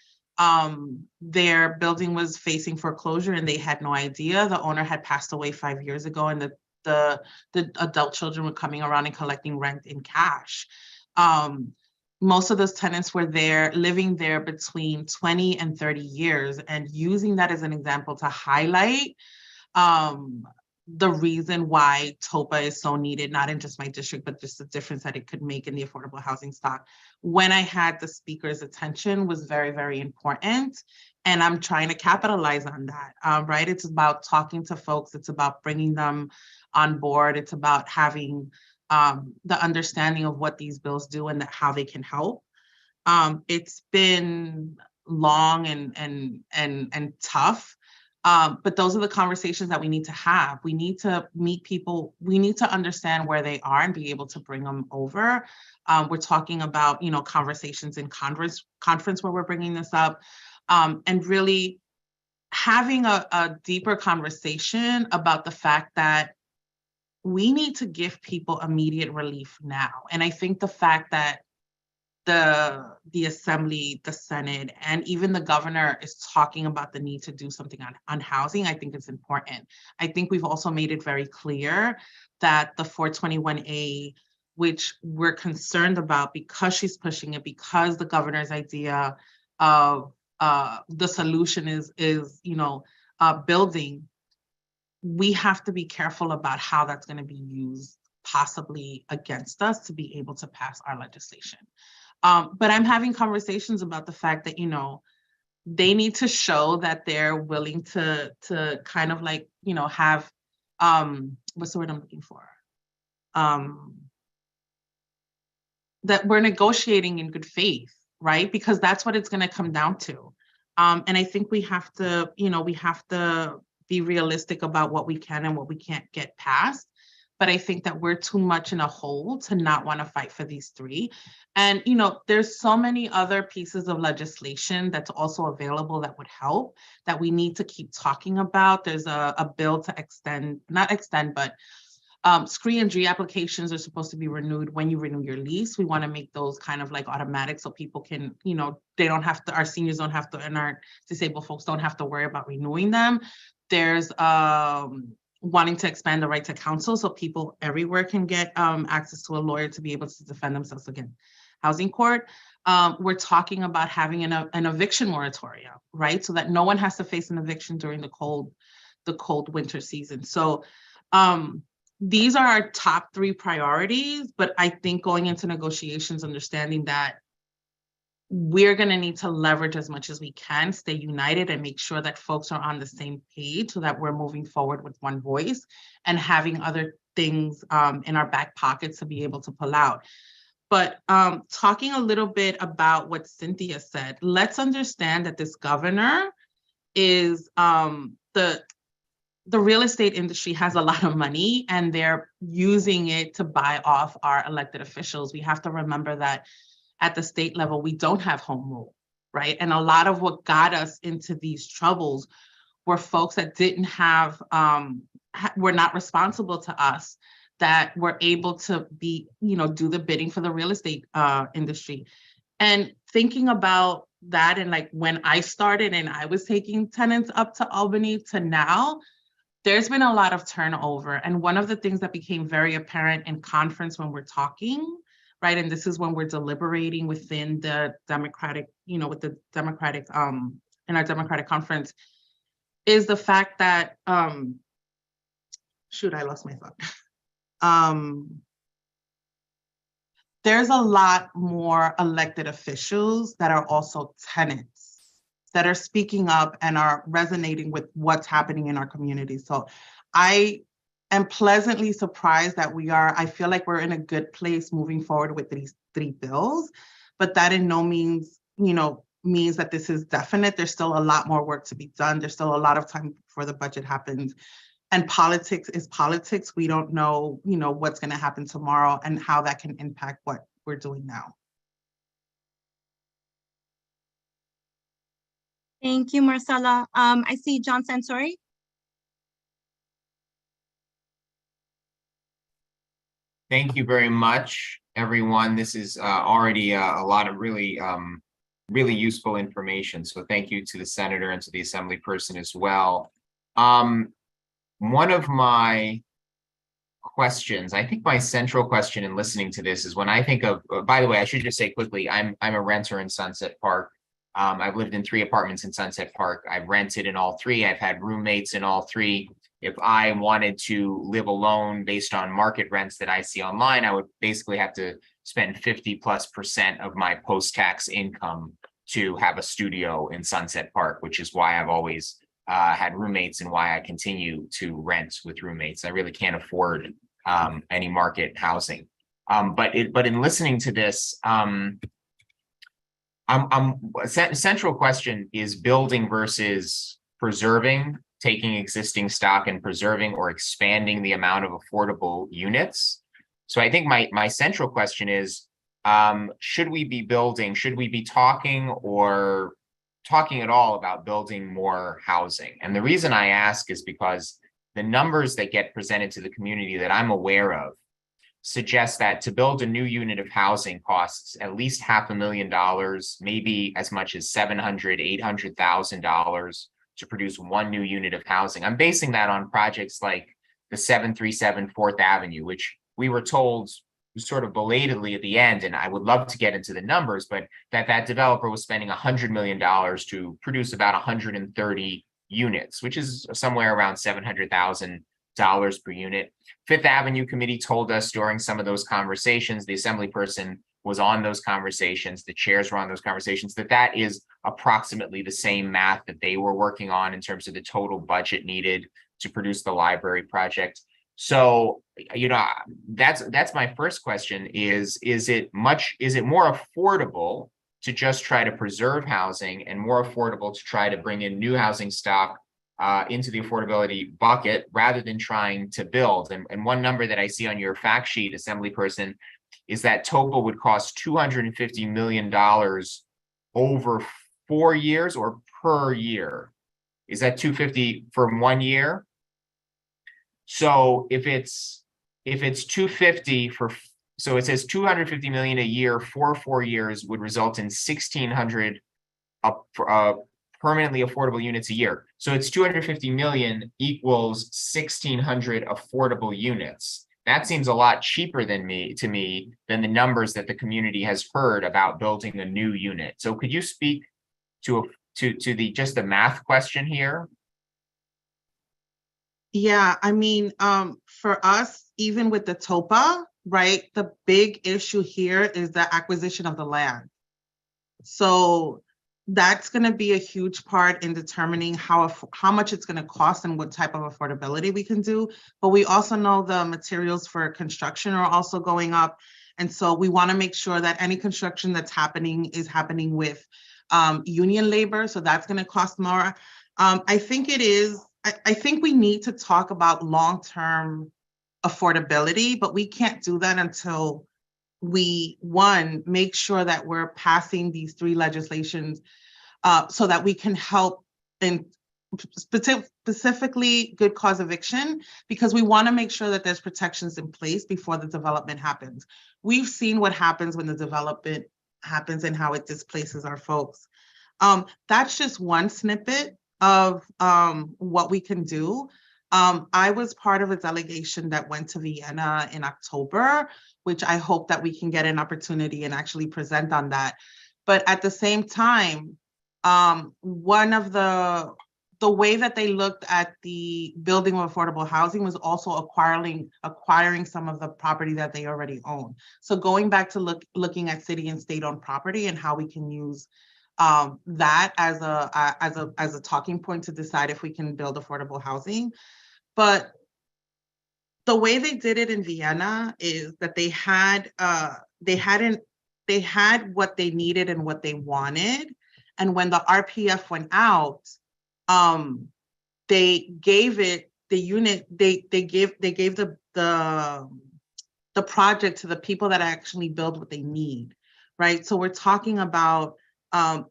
Their building was facing foreclosure and they had no idea. The owner had passed away 5 years ago and the adult children were coming around and collecting rent in cash. Most of those tenants were there, living there between 20 and 30 years, and using that as an example to highlight the reason why TOPA is so needed, not in just my district, but just the difference that it could make in the affordable housing stock. When I had the Speaker's attention was very, very important. And I'm trying to capitalize on that, right? It's about talking to folks. It's about bringing them on board. It's about having the understanding of what these bills do and how they can help. It's been long and tough. But those are the conversations that we need to have. We need to meet people. We need to understand where they are and be able to bring them over. We're talking about, conversations in conference where we're bringing this up, and really having a deeper conversation about the fact that we need to give people immediate relief now. And I think the fact that the Assembly, the Senate, and even the governor is talking about the need to do something on housing, I think it's important. I think we've also made it very clear that the 421A, which we're concerned about because she's pushing it, because the governor's idea of the solution is building, we have to be careful about how that's going to be used possibly against us to be able to pass our legislation. But I'm having conversations about the fact that, they need to show that they're willing to kind of like, have, what's the word I'm looking for? That we're negotiating in good faith, right? Because that's what it's going to come down to. And I think we have to be realistic about what we can and what we can't get past. But I think that we're too much in a hole to not want to fight for these three. And, there's so many other pieces of legislation that's also available that would help, that we need to keep talking about. There's a bill to not extend, but SCRI and G applications are supposed to be renewed when you renew your lease. We want to make those kind of like automatic so people can, they don't have to, our seniors don't have to, and our disabled folks don't have to worry about renewing them. There's wanting to expand the right to counsel so people everywhere can get access to a lawyer to be able to defend themselves against housing court. We're talking about having an eviction moratorium, right? So that no one has to face an eviction during the cold winter season. So these are our top three priorities, but I think going into negotiations, understanding that we're going to need to leverage as much as we can, stay united, and make sure that folks are on the same page so that we're moving forward with one voice and having other things in our back pockets to be able to pull out. But talking a little bit about what Cynthia said, let's understand that this governor is the real estate industry has a lot of money and they're using it to buy off our elected officials. We have to remember that at the state level, we don't have home rule, right? And a lot of what got us into these troubles were folks that didn't have, were not responsible to us, that were able to be, do the bidding for the real estate industry. And thinking about that, and like when I started and I was taking tenants up to Albany to now, there's been a lot of turnover. And one of the things that became very apparent in conference when we're talking, right, and this is when we're deliberating within the Democratic, with the Democratic, in our Democratic conference, is the fact that, shoot, I lost my thought. There's a lot more elected officials that are also tenants that are speaking up and are resonating with what's happening in our community. So I am pleasantly surprised that I feel like we're in a good place moving forward with these three bills, but that in no means, means that this is definite. There's still a lot more work to be done. There's still a lot of time before the budget happens. And politics is politics. We don't know, what's going to happen tomorrow and how that can impact what we're doing now. Thank you, Marcella. I see John Sansori. Thank you very much, everyone. This is already a lot of really useful information. So thank you to the senator and to the assembly person as well. One of my questions, I think my central question in listening to this is when I think of, by the way, I should just say quickly, I'm a renter in Sunset Park. I've lived in 3 apartments in Sunset Park. I've rented in all 3. I've had roommates in all 3. If I wanted to live alone based on market rents that I see online, I would basically have to spend 50+% of my post-tax income to have a studio in Sunset Park, which is why I've always had roommates and why I continue to rent with roommates. I really can't afford any market housing. But in listening to this, central question is building versus preserving taking existing stock and preserving or expanding the amount of affordable units. So I think my central question is, should we be talking at all about building more housing? And the reason I ask is because the numbers that get presented to the community that I'm aware of suggest that to build a new unit of housing costs at least $500,000, maybe as much as $700,000, $800,000 to produce one new unit of housing. I'm basing that on projects like the 737 4th Avenue, which we were told sort of belatedly at the end, and I would love to get into the numbers, but that developer was spending $100 million to produce about 130 units, which is somewhere around $700,000 per unit. Fifth Avenue Committee told us during some of those conversations, the assembly person was on those conversations, the chairs were on those conversations, that is approximately the same math that they were working on in terms of the total budget needed to produce the library project. So, that's my first question is it more affordable to just try to preserve housing and more affordable to try to bring in new housing stock into the affordability bucket rather than trying to build? And one number that I see on your fact sheet, assembly person, is that TOPA would cost $250 million over 4 years or per year. Is that 250 for 1 year? So if it's 250 so it says 250 million a year for 4 years would result in 1,600 permanently affordable units a year. So it's 250 million equals 1,600 affordable units. That seems a lot cheaper to me than the numbers that the community has heard about building a new unit. So could you speak to the math question here? Yeah, I mean, for us, even with the TOPA, right, the big issue here is the acquisition of the land. So that's going to be a huge part in determining how much it's going to cost and what type of affordability we can do. But we also know the materials for construction are also going up. And so we want to make sure that any construction that's happening is happening with union labor. So that's going to cost more. I think we need to talk about long-term affordability, but we can't do that until we, one, make sure that we're passing these 3 legislations so that we can help in specifically good cause eviction, because we want to make sure that there's protections in place before the development happens. We've seen what happens when the development happens and how it displaces our folks. That's just one snippet of what we can do. I was part of a delegation that went to Vienna in October, which I hope that we can get an opportunity and actually present on that. But at the same time, one of the way that they looked at the building of affordable housing was also acquiring some of the property that they already own. So going back to looking at city and state-owned property and how we can use that as a talking point to decide if we can build affordable housing. But the way they did it in Vienna is that they had what they needed and what they wanted. And when the RPF went out, they gave it the unit, they gave the project to the people that actually build what they need, right? So we're talking about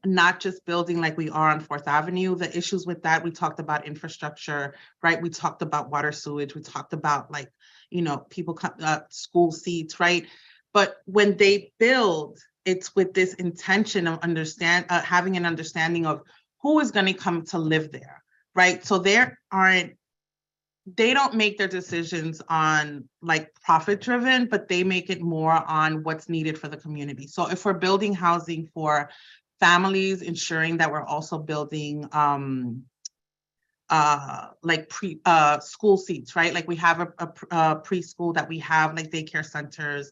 not just building like we are on 4th Avenue. The issues with that, we talked about infrastructure, right? We talked about water sewage. We talked about people, school seats, right? But when they build, it's with this intention of having an understanding of who is going to come to live there, right? So they don't make their decisions on like profit driven, but they make it more on what's needed for the community. So if we're building housing for families, ensuring that we're also building school seats, right? Like we have a preschool, that we have like daycare centers,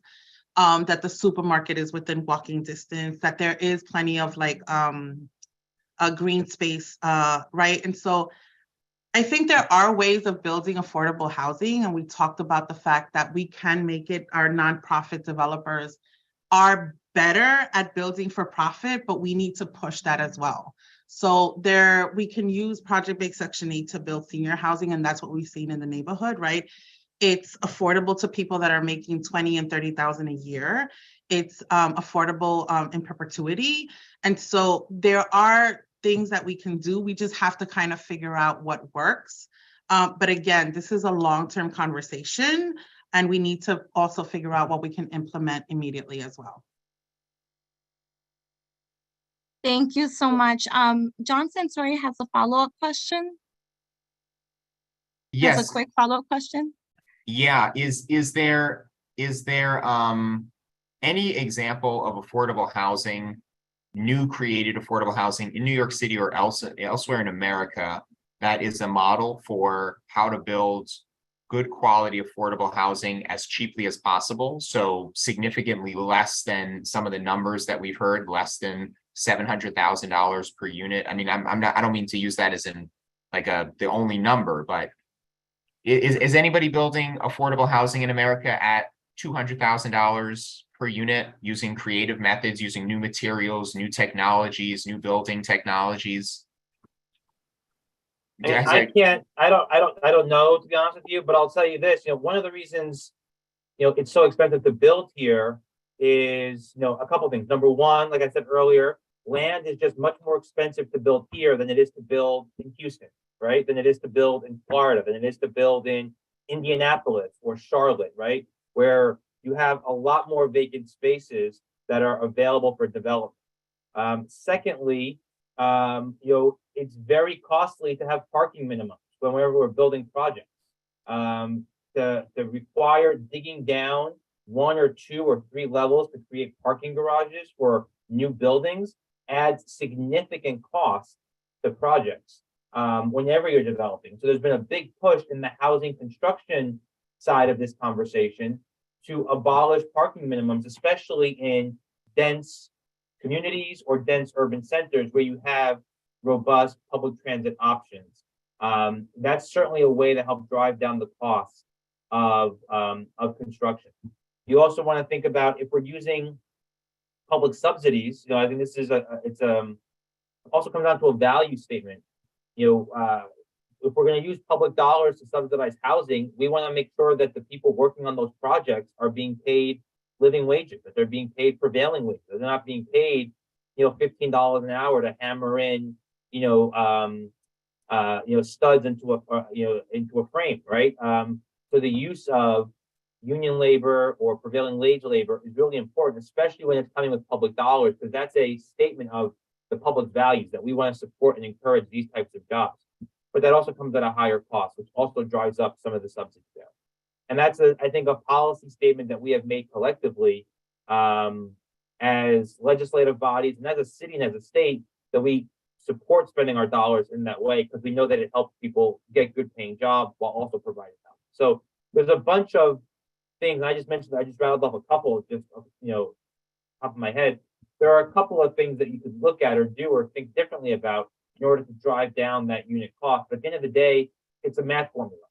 that the supermarket is within walking distance, that there is plenty of like a green space, right? And so I think there are ways of building affordable housing, and we talked about the fact that we can make it, our nonprofit developers are better at building for profit, but we need to push that as well. So we can use project-based Section 8 to build senior housing, and that's what we've seen in the neighborhood, right? It's affordable to people that are making 20 and 30,000 a year. It's affordable in perpetuity. And so there are things that we can do. We just have to kind of figure out what works. But again, this is a long-term conversation, and we need to also figure out what we can implement immediately as well. Thank you so much. Johnson, sorry, has a follow-up question? Has Yes. a quick follow-up question? Yeah, is there any example of affordable housing, new created affordable housing in New York City or elsewhere in America that is a model for how to build good quality affordable housing as cheaply as possible? So significantly less than some of the numbers that we've heard, less than $700,000 per unit. I mean, I don't mean to use that as in like the only number, but is anybody building affordable housing in America at $200,000 per unit using creative methods, using new materials, new technologies, new building technologies? And I don't know, to be honest with you, but I'll tell you this, one of the reasons, it's so expensive to build here is, a couple of things. Number one, like I said earlier, land is just much more expensive to build here than it is to build in Houston, right? Than it is to build in Florida, than it is to build in Indianapolis or Charlotte, right? Where you have a lot more vacant spaces that are available for development. Secondly, it's very costly to have parking minimums whenever we're building projects. To require digging down 1 or 2 or 3 levels to create parking garages for new buildings adds significant cost to projects whenever you're developing. So there's been a big push in the housing construction side of this conversation to abolish parking minimums, especially in dense communities or dense urban centers where you have robust public transit options. That's certainly a way to help drive down the cost of construction. You also want to think about, if we're using public subsidies, I think this is also comes down to a value statement. If we're going to use public dollars to subsidize housing, we want to make sure that the people working on those projects are being paid living wages, that they're being paid prevailing wages. They're not being paid, $15 an hour to hammer in, studs into a frame, right? So the use of union labor or prevailing wage labor is really important, especially when it's coming with public dollars, because that's a statement of the public values that we want to support and encourage these types of jobs. But that also comes at a higher cost, which also drives up some of the subsidies there. And that's, I think, a policy statement that we have made collectively as legislative bodies and as a city and as a state, that we support spending our dollars in that way, because we know that it helps people get good paying jobs while also providing them. So there's a bunch of things. I just rattled off a couple, just, top of my head. There are a couple of things that you could look at or do or think differently about in order to drive down that unit cost. But at the end of the day, it's a math formula,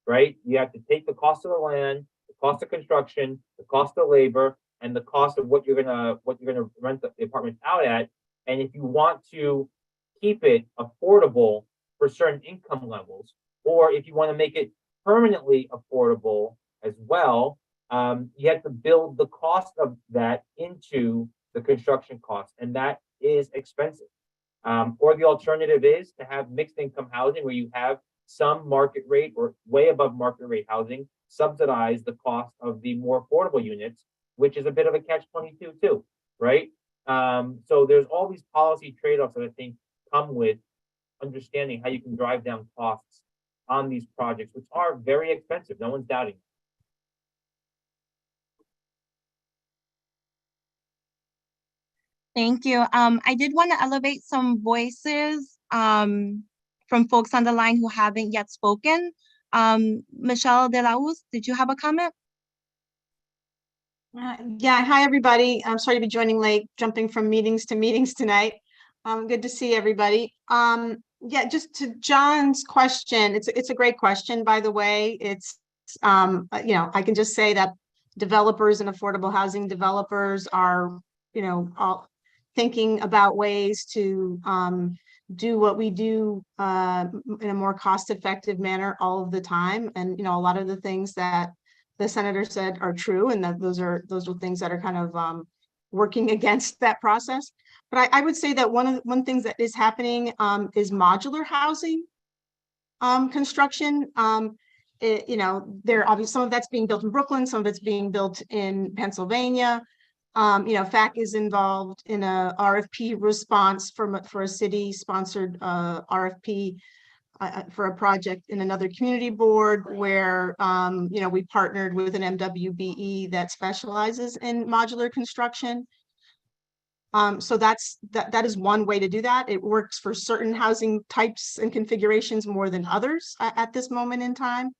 right? You have to take the cost of the land, the cost of construction, the cost of labor, and the cost of what you're gonna rent the apartment out at. And if you want to keep it affordable for certain income levels, or if you want to make it permanently affordable as well, you have to build the cost of that into the construction cost, and that is expensive. Or the alternative is to have mixed income housing, where you have some market rate or way above market rate housing subsidize the cost of the more affordable units, which is a bit of a catch-22 too, right? So there's all these policy trade-offs that I think come with understanding how you can drive down costs on these projects, which are very expensive. No one's doubting it. Thank you. I did want to elevate some voices from folks on the line who haven't yet spoken. Michelle De La Hoz, did you have a comment? Yeah, hi, everybody. I'm sorry to be joining late, jumping from meetings to meetings tonight. Good to see everybody. Yeah, just to John's question, it's a great question, by the way. It's, I can just say that developers and affordable housing developers are, all thinking about ways to do what we do in a more cost-effective manner all of the time. And, a lot of the things that the senator said are true, and that those are things that are kind of working against that process. But I would say that one thing that is happening is modular housing construction. There obviously some of that's being built in Brooklyn, some of it's being built in Pennsylvania. FAC is involved in a RFP response for a city-sponsored RFP for a project in another community board where, we partnered with an MWBE that specializes in modular construction. So that is one way to do that. It works for certain housing types and configurations more than others at this moment in time,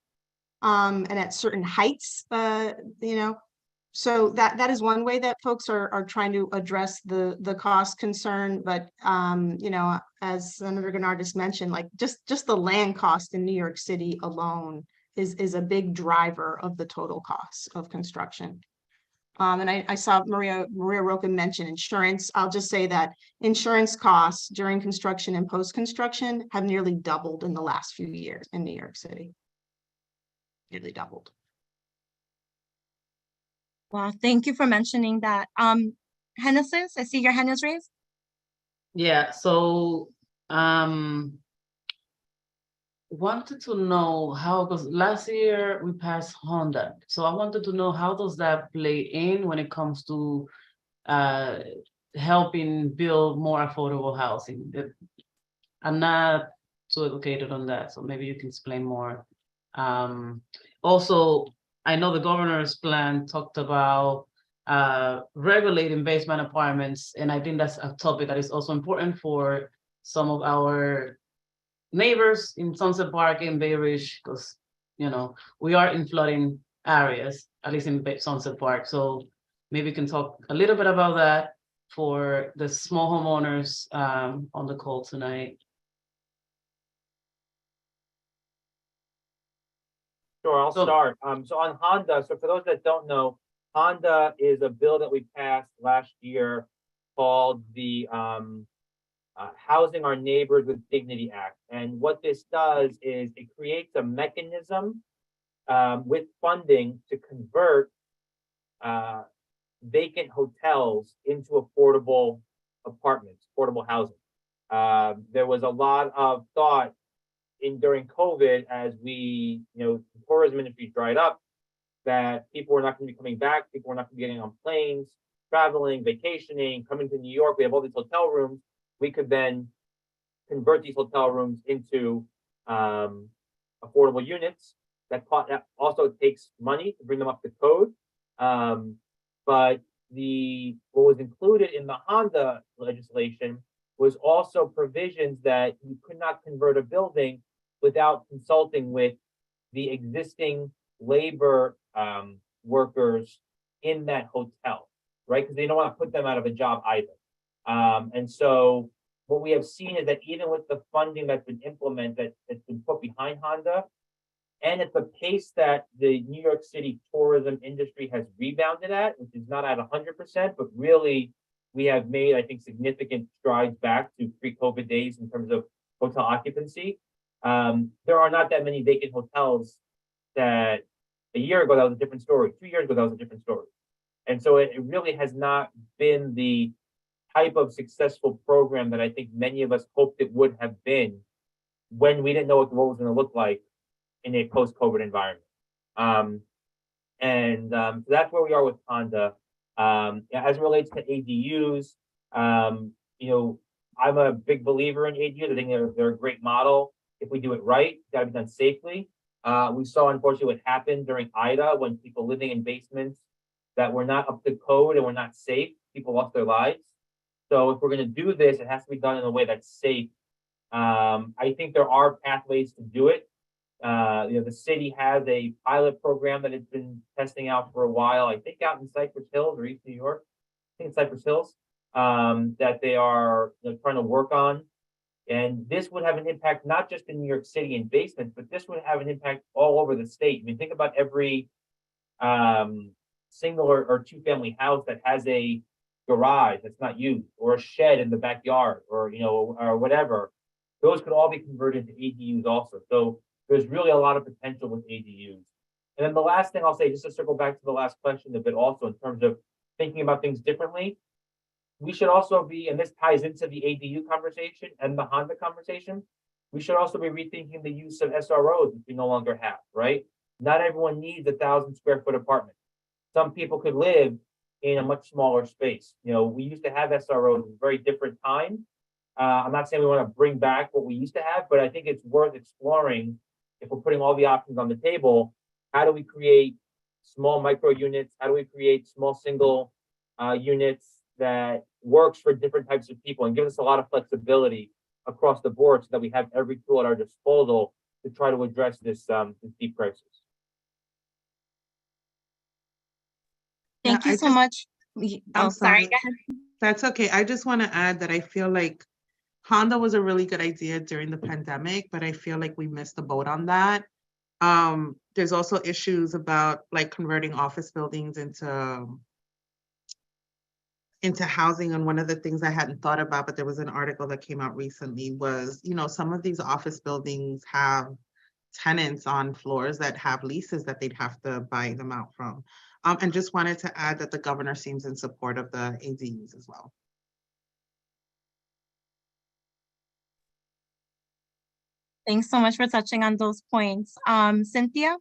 and at certain heights, So that is one way that folks are trying to address the cost concern. But as Senator Gennardis mentioned, like just the land cost in New York City alone is a big driver of the total cost of construction. And I saw Maria Roca mention insurance. I'll just say that insurance costs during construction and post-construction have nearly doubled in the last few years in New York City. Nearly doubled. Well, thank you for mentioning that. Genesis, I see your hand is raised. Yeah, so wanted to know how, because last year we passed Honda. So I wanted to know how does that play in when it comes to helping build more affordable housing. I'm not so educated on that, so maybe you can explain more. Also, I know the governor's plan talked about regulating basement apartments, and I think that's a topic that is also important for some of our neighbors in Sunset Park and Bay Ridge, because we are in flooding areas, at least in Sunset Park. So maybe you can talk a little bit about that for the small homeowners on the call tonight. Sure, I'll start. So on Honda, so for those that don't know, Honda is a bill that we passed last year called the Housing Our Neighbors with Dignity Act. And what this does is it creates a mechanism with funding to convert vacant hotels into affordable apartments, affordable housing. There was a lot of thought during COVID as the tourism industry dried up, that people were not going to be coming back, people were not going to be getting on planes, traveling, vacationing, coming to New York. We have all these hotel rooms. We could then convert these hotel rooms into affordable units. That also takes money to bring them up to code. But what was included in the Honda legislation was also provisions that you could not convert a building without consulting with the existing labor workers in that hotel, right? Because they don't want to put them out of a job either. And so what we have seen is that even with the funding that's been implemented, that's been put behind Honda, and at the pace that the New York City tourism industry has rebounded at, which is not at 100%, but really we have made, I think, significant strides back to pre-COVID days in terms of hotel occupancy. There are not that many vacant hotels that a year ago, that was a different story. 2 years ago, that was a different story. And so it really has not been the type of successful program that I think many of us hoped it would have been when we didn't know what the world was going to look like in a post-COVID environment. So that's where we are with Honda. As it relates to ADUs, I'm a big believer in ADUs. I think they're a great model. If we do it right, it's got to be done safely. We saw, unfortunately, what happened during Ida when people living in basements that were not up to code and were not safe, people lost their lives. So if we're going to do this, it has to be done in a way that's safe. I think there are pathways to do it. The city has a pilot program that it's been testing out for a while, I think out in Cypress Hills or East New York. I think it's Cypress Hills, that they are trying to work on. And this would have an impact, not just in New York City in basements, but this would have an impact all over the state. I mean, think about every single or two-family house that has a garage that's not used, or a shed in the backyard, or or whatever. those could all be converted to ADUs also. So there's really a lot of potential with ADUs. And then the last thing I'll say, just to circle back to the last question a bit also in terms of thinking about things differently, we should also be, and this ties into the ADU conversation and the Honda conversation, we should also be rethinking the use of SROs, which we no longer have, right? Not everyone needs 1,000 square foot apartment. Some people could live in a much smaller space. You know, we used to have SROs at a very different time. I'm not saying we want to bring back what we used to have, but I think it's worth exploring if we're putting all the options on the table. How do we create small micro units? How do we create small single units that works for different types of people and gives us a lot of flexibility across the board so that we have every tool at our disposal to try to address this deep crisis. Thank Yeah, you I so just- much. I'm Oh, sorry. sorry. That's okay. I just want to add that I feel like Honda was a really good idea during the pandemic, but I feel like we missed the boat on that. There's also issues about like converting office buildings into housing. And one of the things I hadn't thought about, but there was an article that came out recently was, you know, some of these office buildings have tenants on floors that have leases that they'd have to buy them out from. And just wanted to add that the governor seems in support of the ADUs as well. Thanks so much for touching on those points. Cynthia?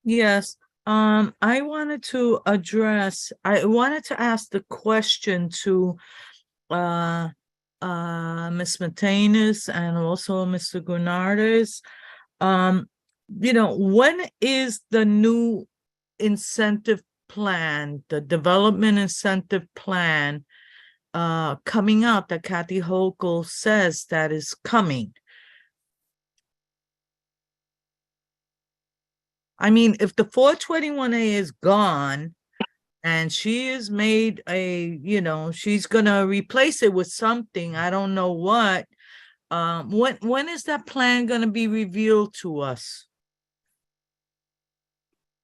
Yes, I wanted to ask the question to Ms. Matenas and also Mr. Gurnardis. You know, when is the new incentive plan, the development incentive plan coming out that Kathy Hochul says that is coming? I mean, if the 421A is gone and she is made you know, she's gonna replace it with something, I don't know what. When is that plan gonna be revealed to us?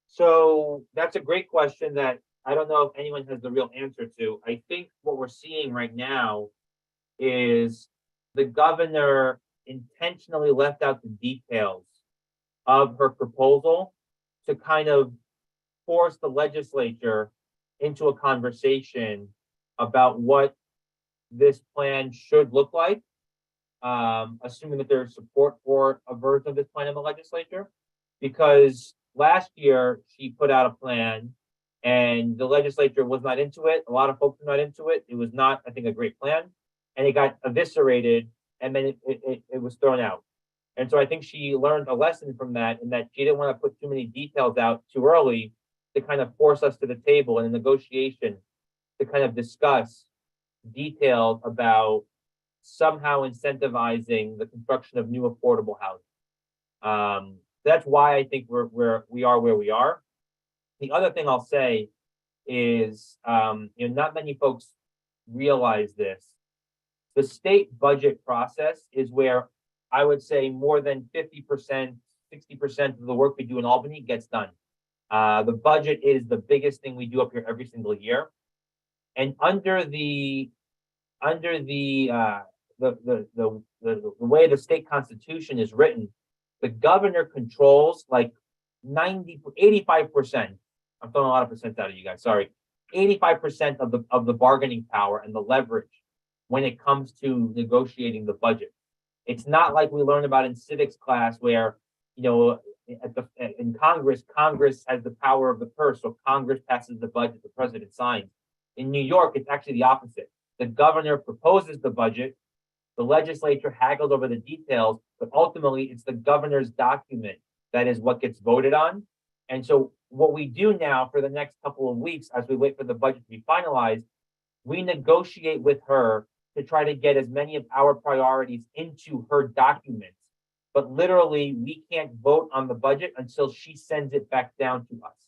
So that's a great question that I don't know if anyone has the real answer to. I think what we're seeing right now is the governor intentionally left out the details of her proposal to kind of force the legislature into a conversation about what this plan should look like, assuming that there's support for a version of this plan in the legislature. Because last year she put out a plan and the legislature was not into it. A lot of folks were not into it. It was not, I think, a great plan, and it got eviscerated and then it was thrown out. And so I think she learned a lesson from that, in that she didn't want to put too many details out too early to kind of force us to the table in a negotiation to kind of discuss details about somehow incentivizing the construction of new affordable housing. That's why I think we are where we are. The other thing I'll say is, you know, not many folks realize this. The state budget process is where I would say more than 50%, 60% of the work we do in Albany gets done. The budget is the biggest thing we do up here every single year. And under the way the state constitution is written, the governor controls like 85%. I'm throwing a lot of percents out of you guys, sorry. 85% of the bargaining power and the leverage when it comes to negotiating the budget. It's not like we learned about in civics class where, you know, in Congress has the power of the purse. So Congress passes the budget, the president signs. In New York, it's actually the opposite. The governor proposes the budget, the legislature haggles over the details, but ultimately it's the governor's document that is what gets voted on. And so what we do now for the next couple of weeks, as we wait for the budget to be finalized, we negotiate with her to try to get as many of our priorities into her documents. But literally, we can't vote on the budget until she sends it back down to us.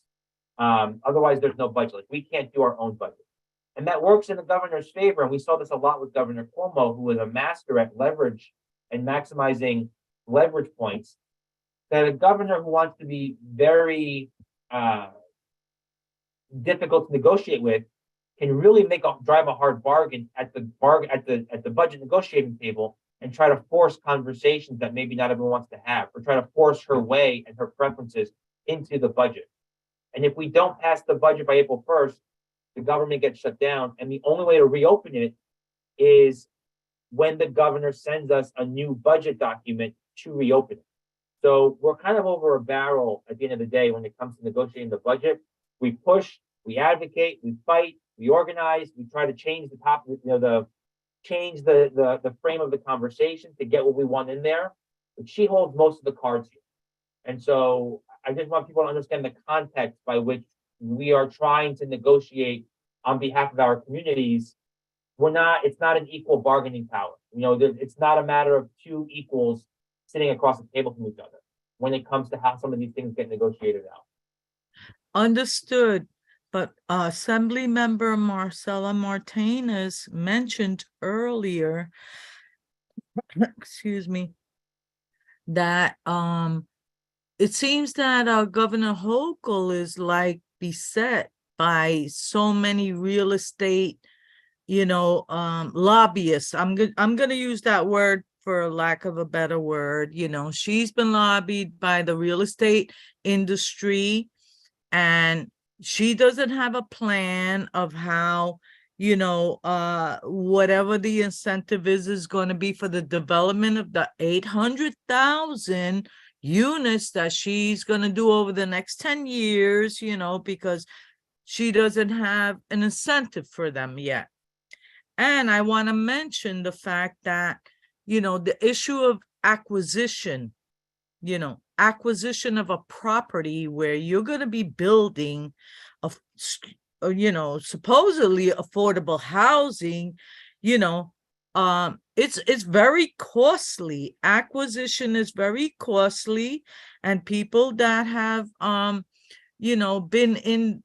Otherwise, there's no budget. Like, we can't do our own budget. And that works in the governor's favor. And we saw this a lot with Governor Cuomo, who was a master at leverage and maximizing leverage points. That a governor who wants to be very difficult to negotiate with can really drive a hard bargain at the budget negotiating table and try to force conversations that maybe not everyone wants to have, or try to force her way and her preferences into the budget. And if we don't pass the budget by April 1st, the government gets shut down. And the only way to reopen it is when the governor sends us a new budget document to reopen it. So we're kind of over a barrel at the end of the day when it comes to negotiating the budget. We push, we advocate, we fight, we organize, we try to change the topic, change the frame of the conversation to get what we want in there. But she holds most of the cards here. And so I just want people to understand the context by which we are trying to negotiate on behalf of our communities. It's not an equal bargaining power. It's not a matter of two equals sitting across the table from each other when it comes to how some of these things get negotiated out. Understood. But Assembly Member Marcela Martinez mentioned earlier, excuse me, that it seems that Governor Hochul is like beset by so many real estate, lobbyists. I'm gonna use that word for lack of a better word. She's been lobbied by the real estate industry, and she doesn't have a plan of how, whatever the incentive is going to be for the development of the 800,000 units that she's going to do over the next 10 years, because she doesn't have an incentive for them yet. And I want to mention the fact that, the issue of acquisition, acquisition of a property where you're going to be building supposedly affordable housing, it's very costly. Acquisition is very costly, and people that have been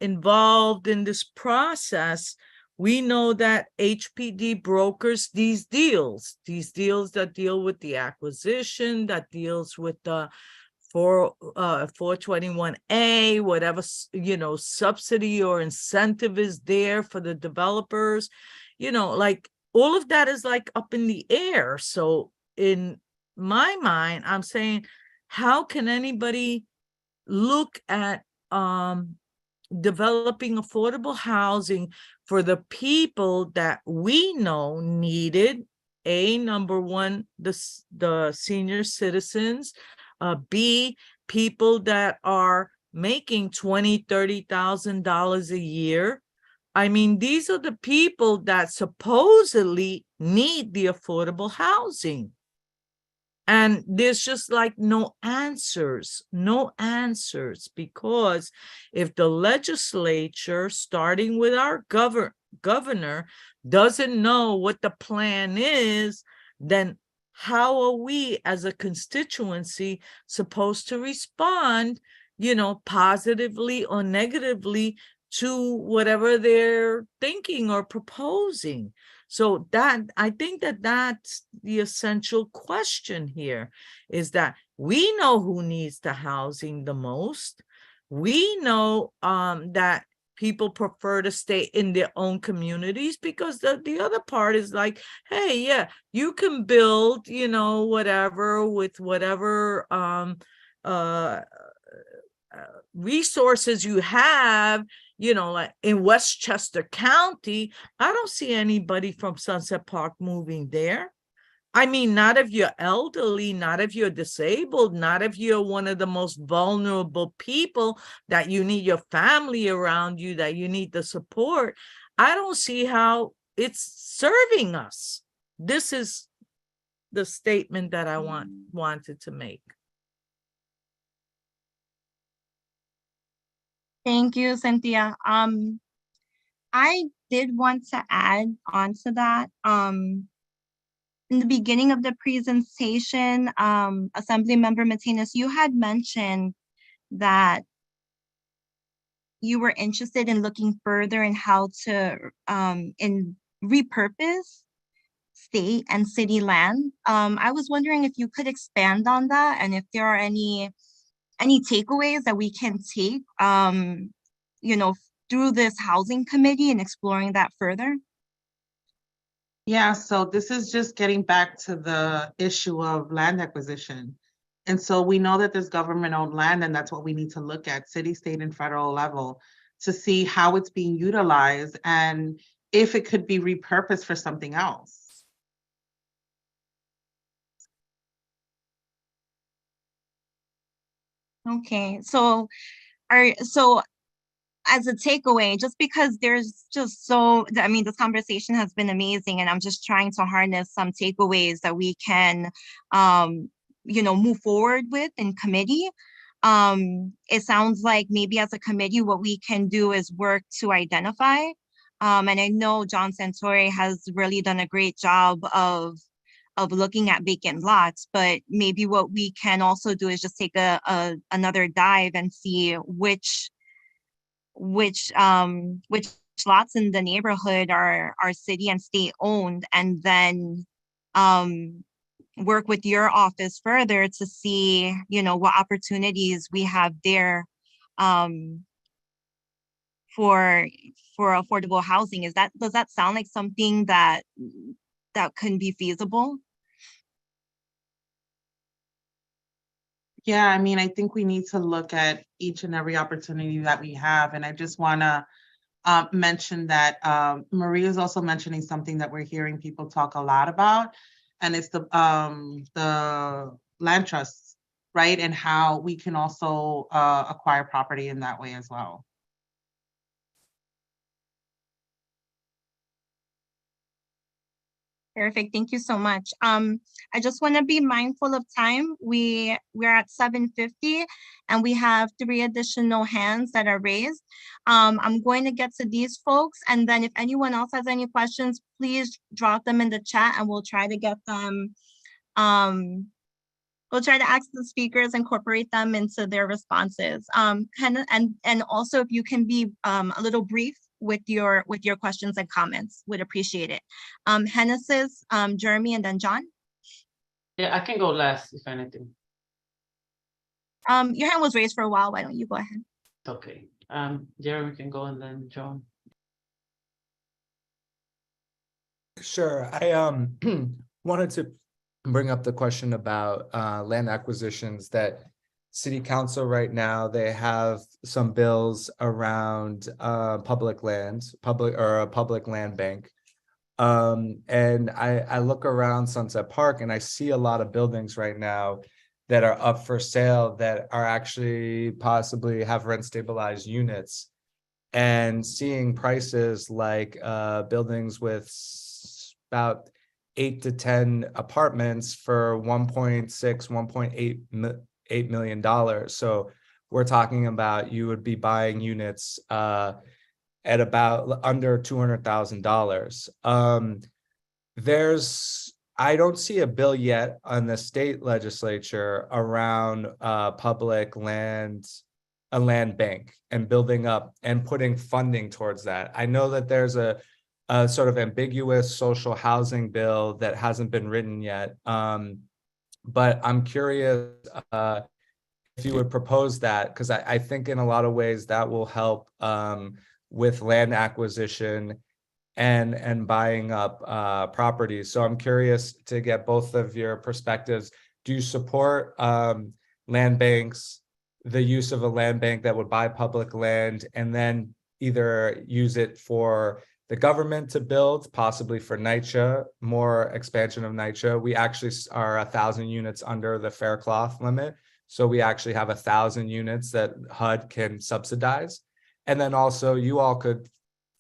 involved in this process, we know that HPD brokers these deals that deal with the acquisition, that deals with the 421A, whatever, subsidy or incentive is there for the developers, like all of that is like up in the air. So in my mind, I'm saying, how can anybody look at developing affordable housing for the people that we know needed? Number one, the senior citizens. B, people that are making $20,000, $30,000 a year. I mean, these are the people that supposedly need the affordable housing. And there's just like no answers, because if the legislature, starting with our governor, doesn't know what the plan is, then how are we as a constituency supposed to respond, positively or negatively to whatever they're thinking or proposing? So I think that that's the essential question here, is that we know who needs the housing the most. We know that people prefer to stay in their own communities, because the other part is like, hey, yeah, you can build, whatever with whatever resources you have, like in Westchester County. I don't see anybody from Sunset Park moving there. I mean, not if you're elderly, not if you're disabled, not if you're one of the most vulnerable people that you need your family around you, that you need the support. I don't see how it's serving us. This is the statement that I wanted to make. Thank you, Cynthia. I did want to add on to that. In the beginning of the presentation, Assemblymember Martinez, you had mentioned that you were interested in looking further in how to repurpose state and city land. I was wondering if you could expand on that, and if there are any takeaways that we can take, through this housing committee and exploring that further? Yeah, so this is just getting back to the issue of land acquisition. And so we know that there's government-owned land, and that's what we need to look at, city, state, and federal level, to see how it's being utilized and if it could be repurposed for something else. Okay, so as a takeaway, just because there's just I mean, this conversation has been amazing, and I'm just trying to harness some takeaways that we can, move forward with in committee. It sounds like maybe as a committee, what we can do is work to identify. And I know John Santore has really done a great job of looking at vacant lots, but maybe what we can also do is just take another dive and see which lots in the neighborhood are city and state owned, and then work with your office further to see, what opportunities we have there for affordable housing. Does that sound like something that can be feasible? Yeah, I mean, I think we need to look at each and every opportunity that we have. And I just want to mention that Maria is also mentioning something that we're hearing people talk a lot about, and it's the land trusts, right? And how we can also acquire property in that way as well. Perfect. Thank you so much. I just want to be mindful of time. We're at 7:50 and we have 3 additional hands that are raised. I'm going to get to these folks, and then if anyone else has any questions, please drop them in the chat and we'll try to get them. We'll try to ask the speakers, incorporate them into their responses. And also if you can be a little brief with your questions and comments, would appreciate it. Hennessy's, Jeremy, and then John. Yeah, I can go last if anything. Your hand was raised for a while. Why don't you go ahead? Okay. Jeremy can go and then John. Sure. I wanted to bring up the question about land acquisitions. That City Council right now, they have some bills around public lands, a public land bank. And I look around Sunset Park and I see a lot of buildings right now that are up for sale that are actually possibly have rent stabilized units, and seeing prices like buildings with about 8 to 10 apartments for 1.8 million dollars. So we're talking about, you would be buying units at about under $200,000. I don't see a bill yet on the state legislature around public land, a land bank, and building up and putting funding towards that. I know that there's a sort of ambiguous social housing bill that hasn't been written yet. But I'm curious if you would propose that, because I think in a lot of ways that will help with land acquisition and buying up properties. So I'm curious to get both of your perspectives. Do you support land banks, the use of a land bank that would buy public land and then either use it for the government to build, possibly for NYCHA, more expansion of NYCHA? We actually are 1,000 units under the Faircloth limit. So we actually have 1,000 units that HUD can subsidize. And then also you all could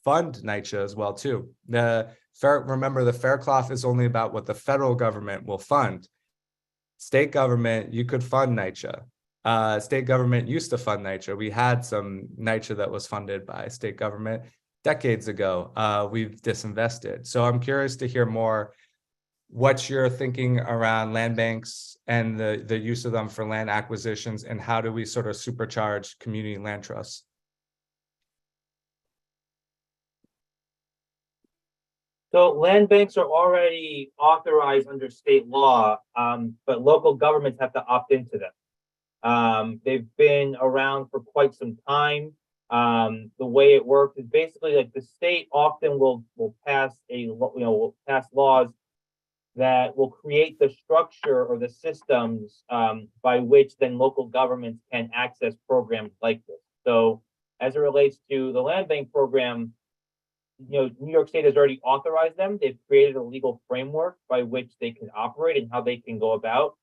fund NYCHA as well too. Remember, the Faircloth is only about what the federal government will fund. State government, you could fund NYCHA. State government used to fund NYCHA. We had some NYCHA that was funded by state government decades ago. We've disinvested. So I'm curious to hear more what you're thinking around land banks and the use of them for land acquisitions, and how do we sort of supercharge community land trusts? So land banks are already authorized under state law, but local governments have to opt into them. They've been around for quite some time. The way it works is basically like the state often will pass will pass laws that will create the structure or the systems by which then local governments can access programs like this. So as it relates to the land bank program, New York State has already authorized them. They've created a legal framework by which they can operate and how they can go about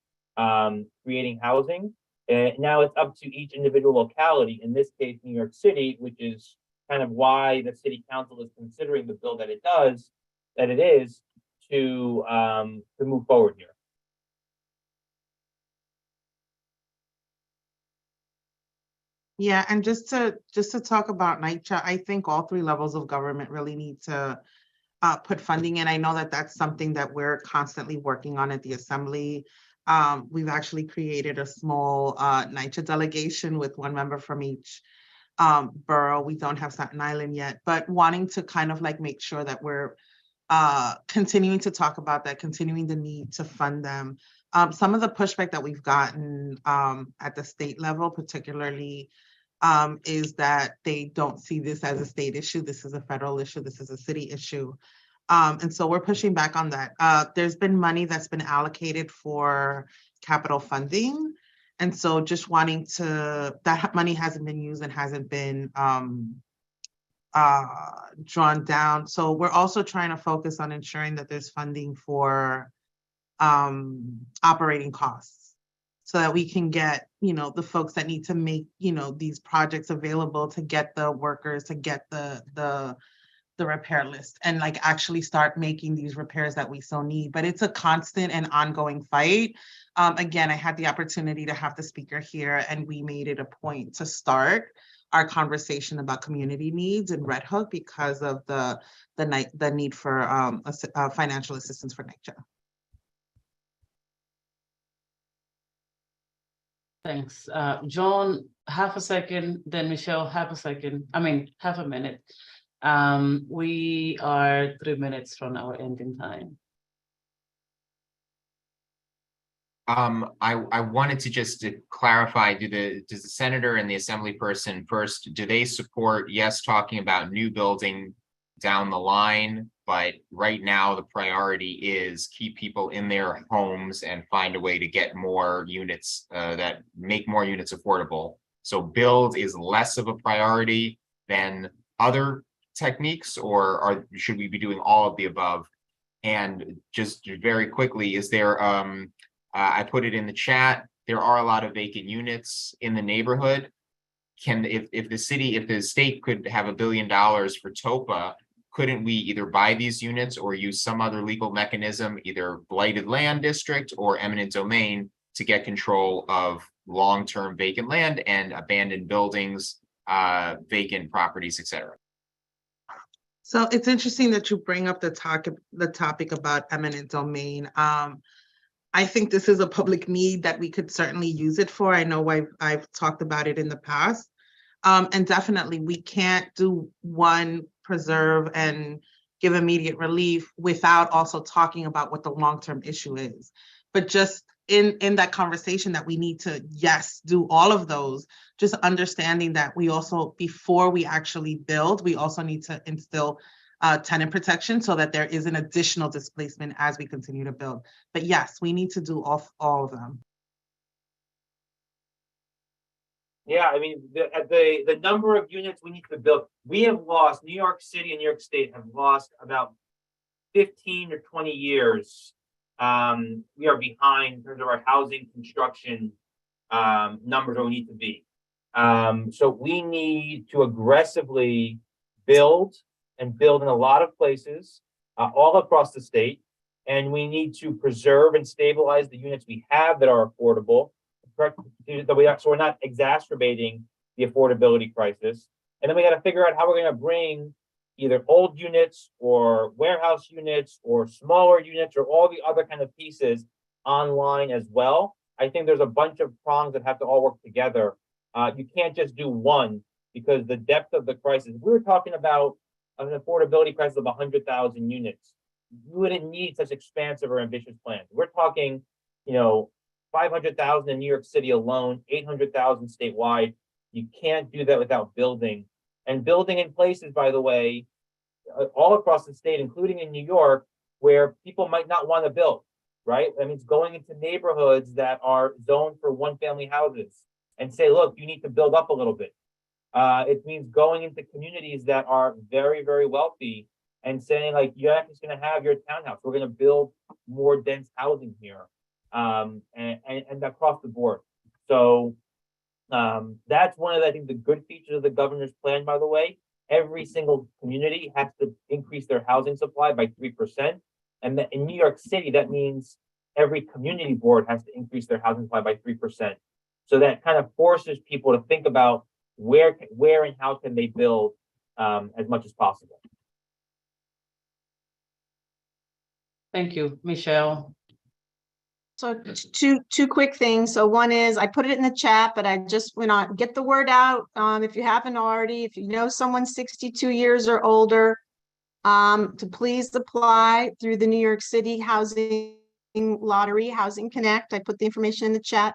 creating housing. And now it's up to each individual locality, in this case, New York City, which is kind of why the city council is considering the bill that it is, to move forward here. Yeah, and just to talk about NYCHA, I think all three levels of government really need to put funding in. I know that that's something that we're constantly working on at the Assembly. We've actually created a small NYCHA delegation with one member from each borough. We don't have Staten Island yet, but wanting to kind of like make sure that we're continuing to talk about that, continuing the need to fund them. Some of the pushback that we've gotten at the state level, particularly, is that they don't see this as a state issue. This is a federal issue. This is a city issue. And so we're pushing back on that. There's been money that's been allocated for capital funding. And so just wanting to, that money hasn't been used and hasn't been drawn down. So we're also trying to focus on ensuring that there's funding for operating costs, so that we can get, the folks that need to make, these projects available, to get the workers, to get the repair list, and like actually start making these repairs that we so need. But it's a constant and ongoing fight. Again, I had the opportunity to have the speaker here, and we made it a point to start our conversation about community needs in Red Hook because of the need for financial assistance for NYCHA. Thanks. John, half a second, then Michelle, half a second. I mean, half a minute. We are 3 minutes from our ending time. I wanted to just clarify, does the senator and the assembly person first, do they support, yes, talking about new building down the line, but right now the priority is keep people in their homes and find a way to get more units that make more units affordable. So build is less of a priority than other techniques, or should we be doing all of the above? And just very quickly, is there, I put it in the chat, there are a lot of vacant units in the neighborhood. If the state could have $1 billion for TOPA, couldn't we either buy these units or use some other legal mechanism, either blighted land district or eminent domain, to get control of long-term vacant land and abandoned buildings, vacant properties, etc.? So it's interesting that you bring up the topic about eminent domain. I think this is a public need that we could certainly use it for. I know I've talked about it in the past. And definitely we can't do one, preserve and give immediate relief without also talking about what the long-term issue is. But just in that conversation that we need to, yes, do all of those, just understanding that we also, before we actually build, we also need to instill tenant protection so that there is an additional displacement as we continue to build. But yes, we need to do all of them. Yeah, I mean, the number of units we need to build, we have lost, New York City and New York State have lost about 15 or 20 years. We are behind in terms of our housing construction numbers where we need to be. So we need to aggressively build and build in a lot of places all across the state. And we need to preserve and stabilize the units we have that are affordable, so we're not exacerbating the affordability crisis. And then we got to figure out how we're going to bring either old units or warehouse units or smaller units or all the other kind of pieces online as well. I think there's a bunch of prongs that have to all work together. You can't just do one, because the depth of the crisis, we were talking about an affordability crisis of 100,000 units. You wouldn't need such expansive or ambitious plans. We're talking, 500,000 in New York City alone, 800,000 statewide. You can't do that without building and building in places, by the way, all across the state, including in New York, where people might not want to build, right? That means going into neighborhoods that are zoned for one-family houses and say, look, you need to build up a little bit. It means going into communities that are very, very wealthy and saying, like, you're not just going to have your townhouse. We're going to build more dense housing here, and across the board. So that's one of, I think, the good features of the governor's plan, by the way. Every single community has to increase their housing supply by 3%. And that in New York City, that means every community board has to increase their housing supply by 3%. So that kind of forces people to think about where and how can they build as much as possible. Thank you, Michelle. So two quick things. So one is I put it in the chat, but I just went on, get the word out. If you haven't already, if you know someone 62 years or older, to please apply through the New York City Housing Lottery, Housing Connect. I put the information in the chat.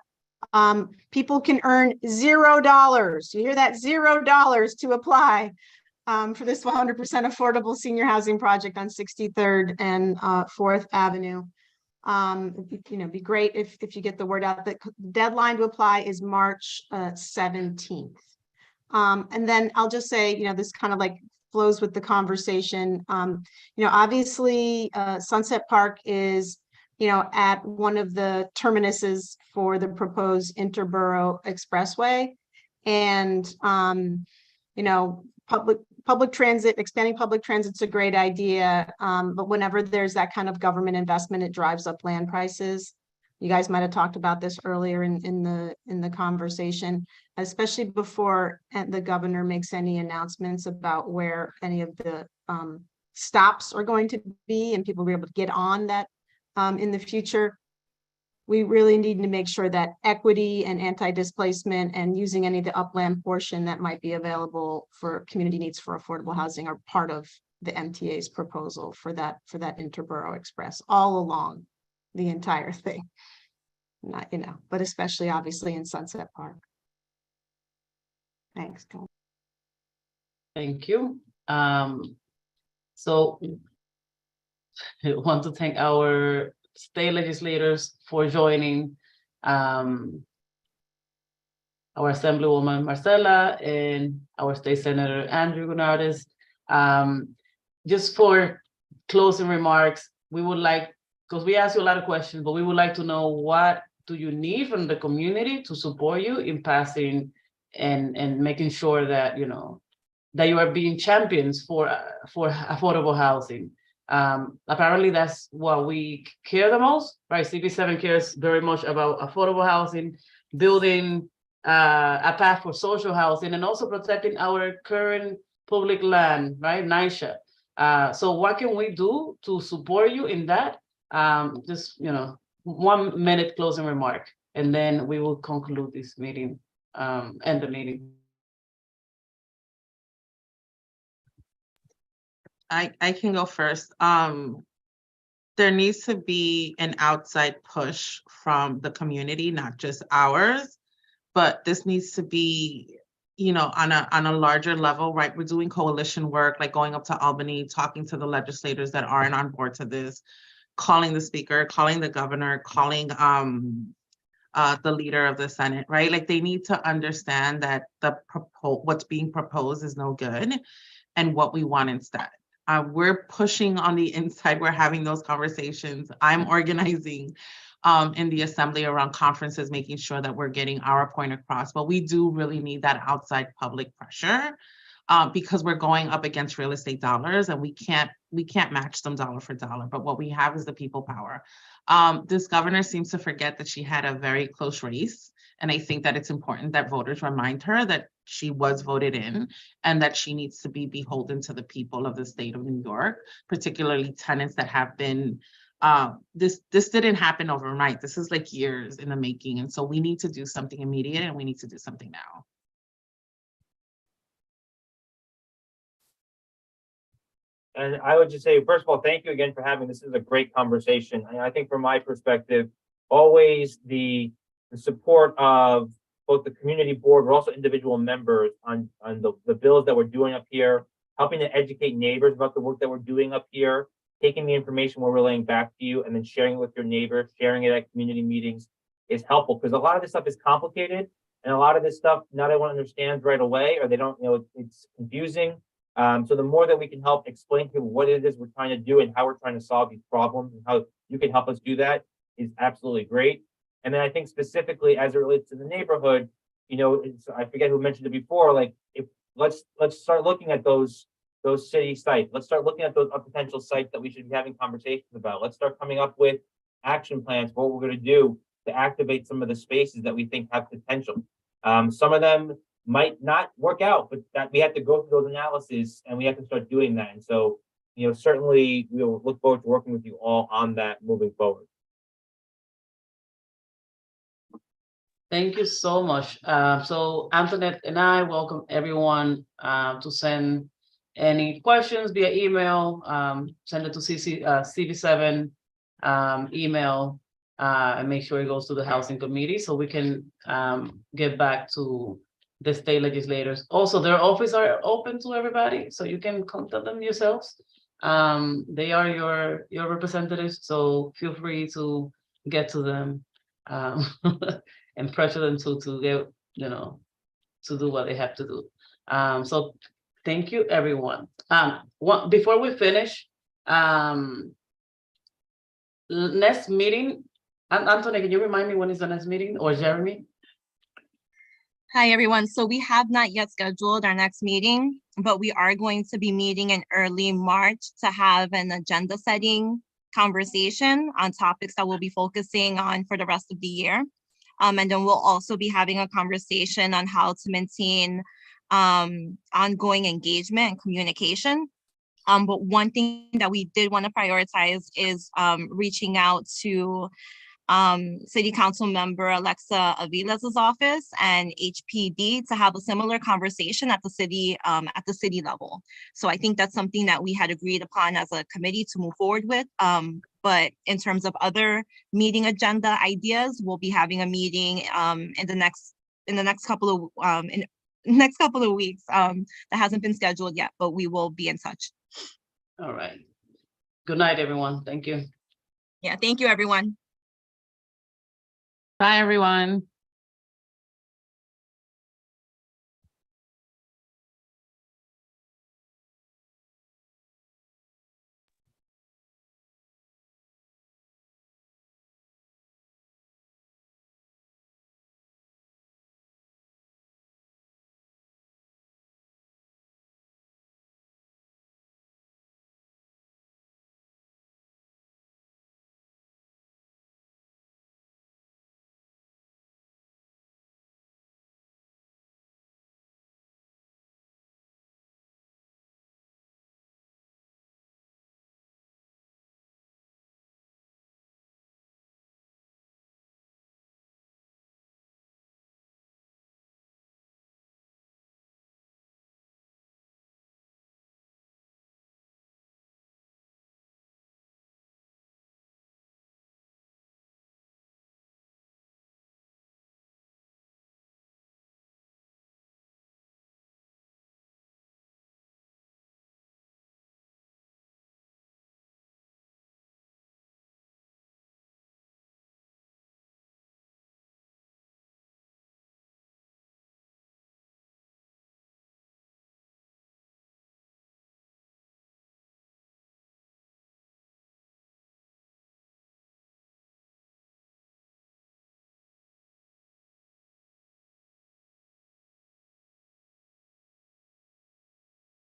People can earn $0. You hear that? $0 to apply for this 100% affordable senior housing project on 63rd and 4th Avenue. Be great if you get the word out. The deadline to apply is March 17th. And then I'll just say, this kind of like flows with the conversation. Obviously Sunset Park is, at one of the terminuses for the proposed interborough expressway. And, public transit, expanding public transit's a great idea. But whenever there's that kind of government investment, it drives up land prices. You guys might have talked about this earlier in the conversation, especially before the governor makes any announcements about where any of the stops are going to be and people will be able to get on that in the future. We really need to make sure that equity and anti-displacement and using any of the upland portion that might be available for community needs for affordable housing are part of the MTA's proposal for that interborough express all along the entire thing. Not, but especially obviously in Sunset Park. Thanks. Thank you. So I want to thank our state legislators for joining, our Assemblywoman Marcela and our State Senator Andrew Gunardis. Just for closing remarks, we would like, because we asked you a lot of questions, but we would like to know, what do you need from the community to support you in passing and making sure that, that you are being champions for affordable housing. Apparently that's what we care the most, right? CB7 cares very much about affordable housing, building a path for social housing, and also protecting our current public land, right? NYCHA. So what can we do to support you in that? Just, 1 minute closing remark, and then we will conclude this meeting, end the meeting. I can go first. There needs to be an outside push from the community, not just ours, but this needs to be, on a larger level, right? We're doing coalition work, like going up to Albany, talking to the legislators that aren't on board to this, calling the speaker, calling the governor, calling the leader of the Senate, right? Like they need to understand that what's being proposed is no good and what we want instead. We're pushing on the inside. We're having those conversations. I'm organizing in the assembly around conferences, making sure that we're getting our point across. But we do really need that outside public pressure because we're going up against real estate dollars, and we can't match them dollar for dollar. But what we have is the people power. This governor seems to forget that she had a very close race. And I think that it's important that voters remind her that she was voted in and that she needs to be beholden to the people of the state of New York, particularly tenants that have been, this didn't happen overnight. This is like years in the making. And so we need to do something immediate and we need to do something now. And I would just say, first of all, thank you again for having this. This is a great conversation. And I think from my perspective, always the support of both the community board, but also individual members on the bills that we're doing up here, helping to educate neighbors about the work that we're doing up here, taking the information we're relaying back to you and then sharing it with your neighbors, sharing it at community meetings is helpful because a lot of this stuff is complicated and a lot of this stuff not everyone understands right away or they don't, it's confusing. So the more that we can help explain to people what it is we're trying to do and how we're trying to solve these problems and how you can help us do that is absolutely great. And then I think specifically as it relates to the neighborhood, I forget who mentioned it before, like let's start looking at those city sites. Let's start looking at those potential sites that we should be having conversations about. Let's start coming up with action plans for what we're going to do to activate some of the spaces that we think have potential. Some of them might not work out, but that we have to go through those analyses and we have to start doing that. And so, certainly we'll look forward to working with you all on that moving forward. Thank you so much. So Antoinette and I welcome everyone to send any questions via email, send it to CB7 email and make sure it goes to the housing committee so we can get back to the state legislators. Also, their office are open to everybody, so you can contact them yourselves. They are your representatives, so feel free to get to them and pressure them to get, to do what they have to do. So thank you, everyone. Before we finish, next meeting, Anthony, can you remind me when is the next meeting, or Jeremy? Hi, everyone. So we have not yet scheduled our next meeting, but we are going to be meeting in early March to have an agenda setting conversation on topics that we'll be focusing on for the rest of the year. And then we'll also be having a conversation on how to maintain ongoing engagement and communication. But one thing that we did want to prioritize is reaching out to City Council Member Alexa Aviles' office and HPD to have a similar conversation at the city level. So I think that's something that we had agreed upon as a committee to move forward with. But in terms of other meeting agenda ideas, we'll be having a meeting in the next couple of weeks that hasn't been scheduled yet, but we will be in touch. All right. Good night, everyone. Thank you. Yeah, thank you, everyone. Bye, everyone.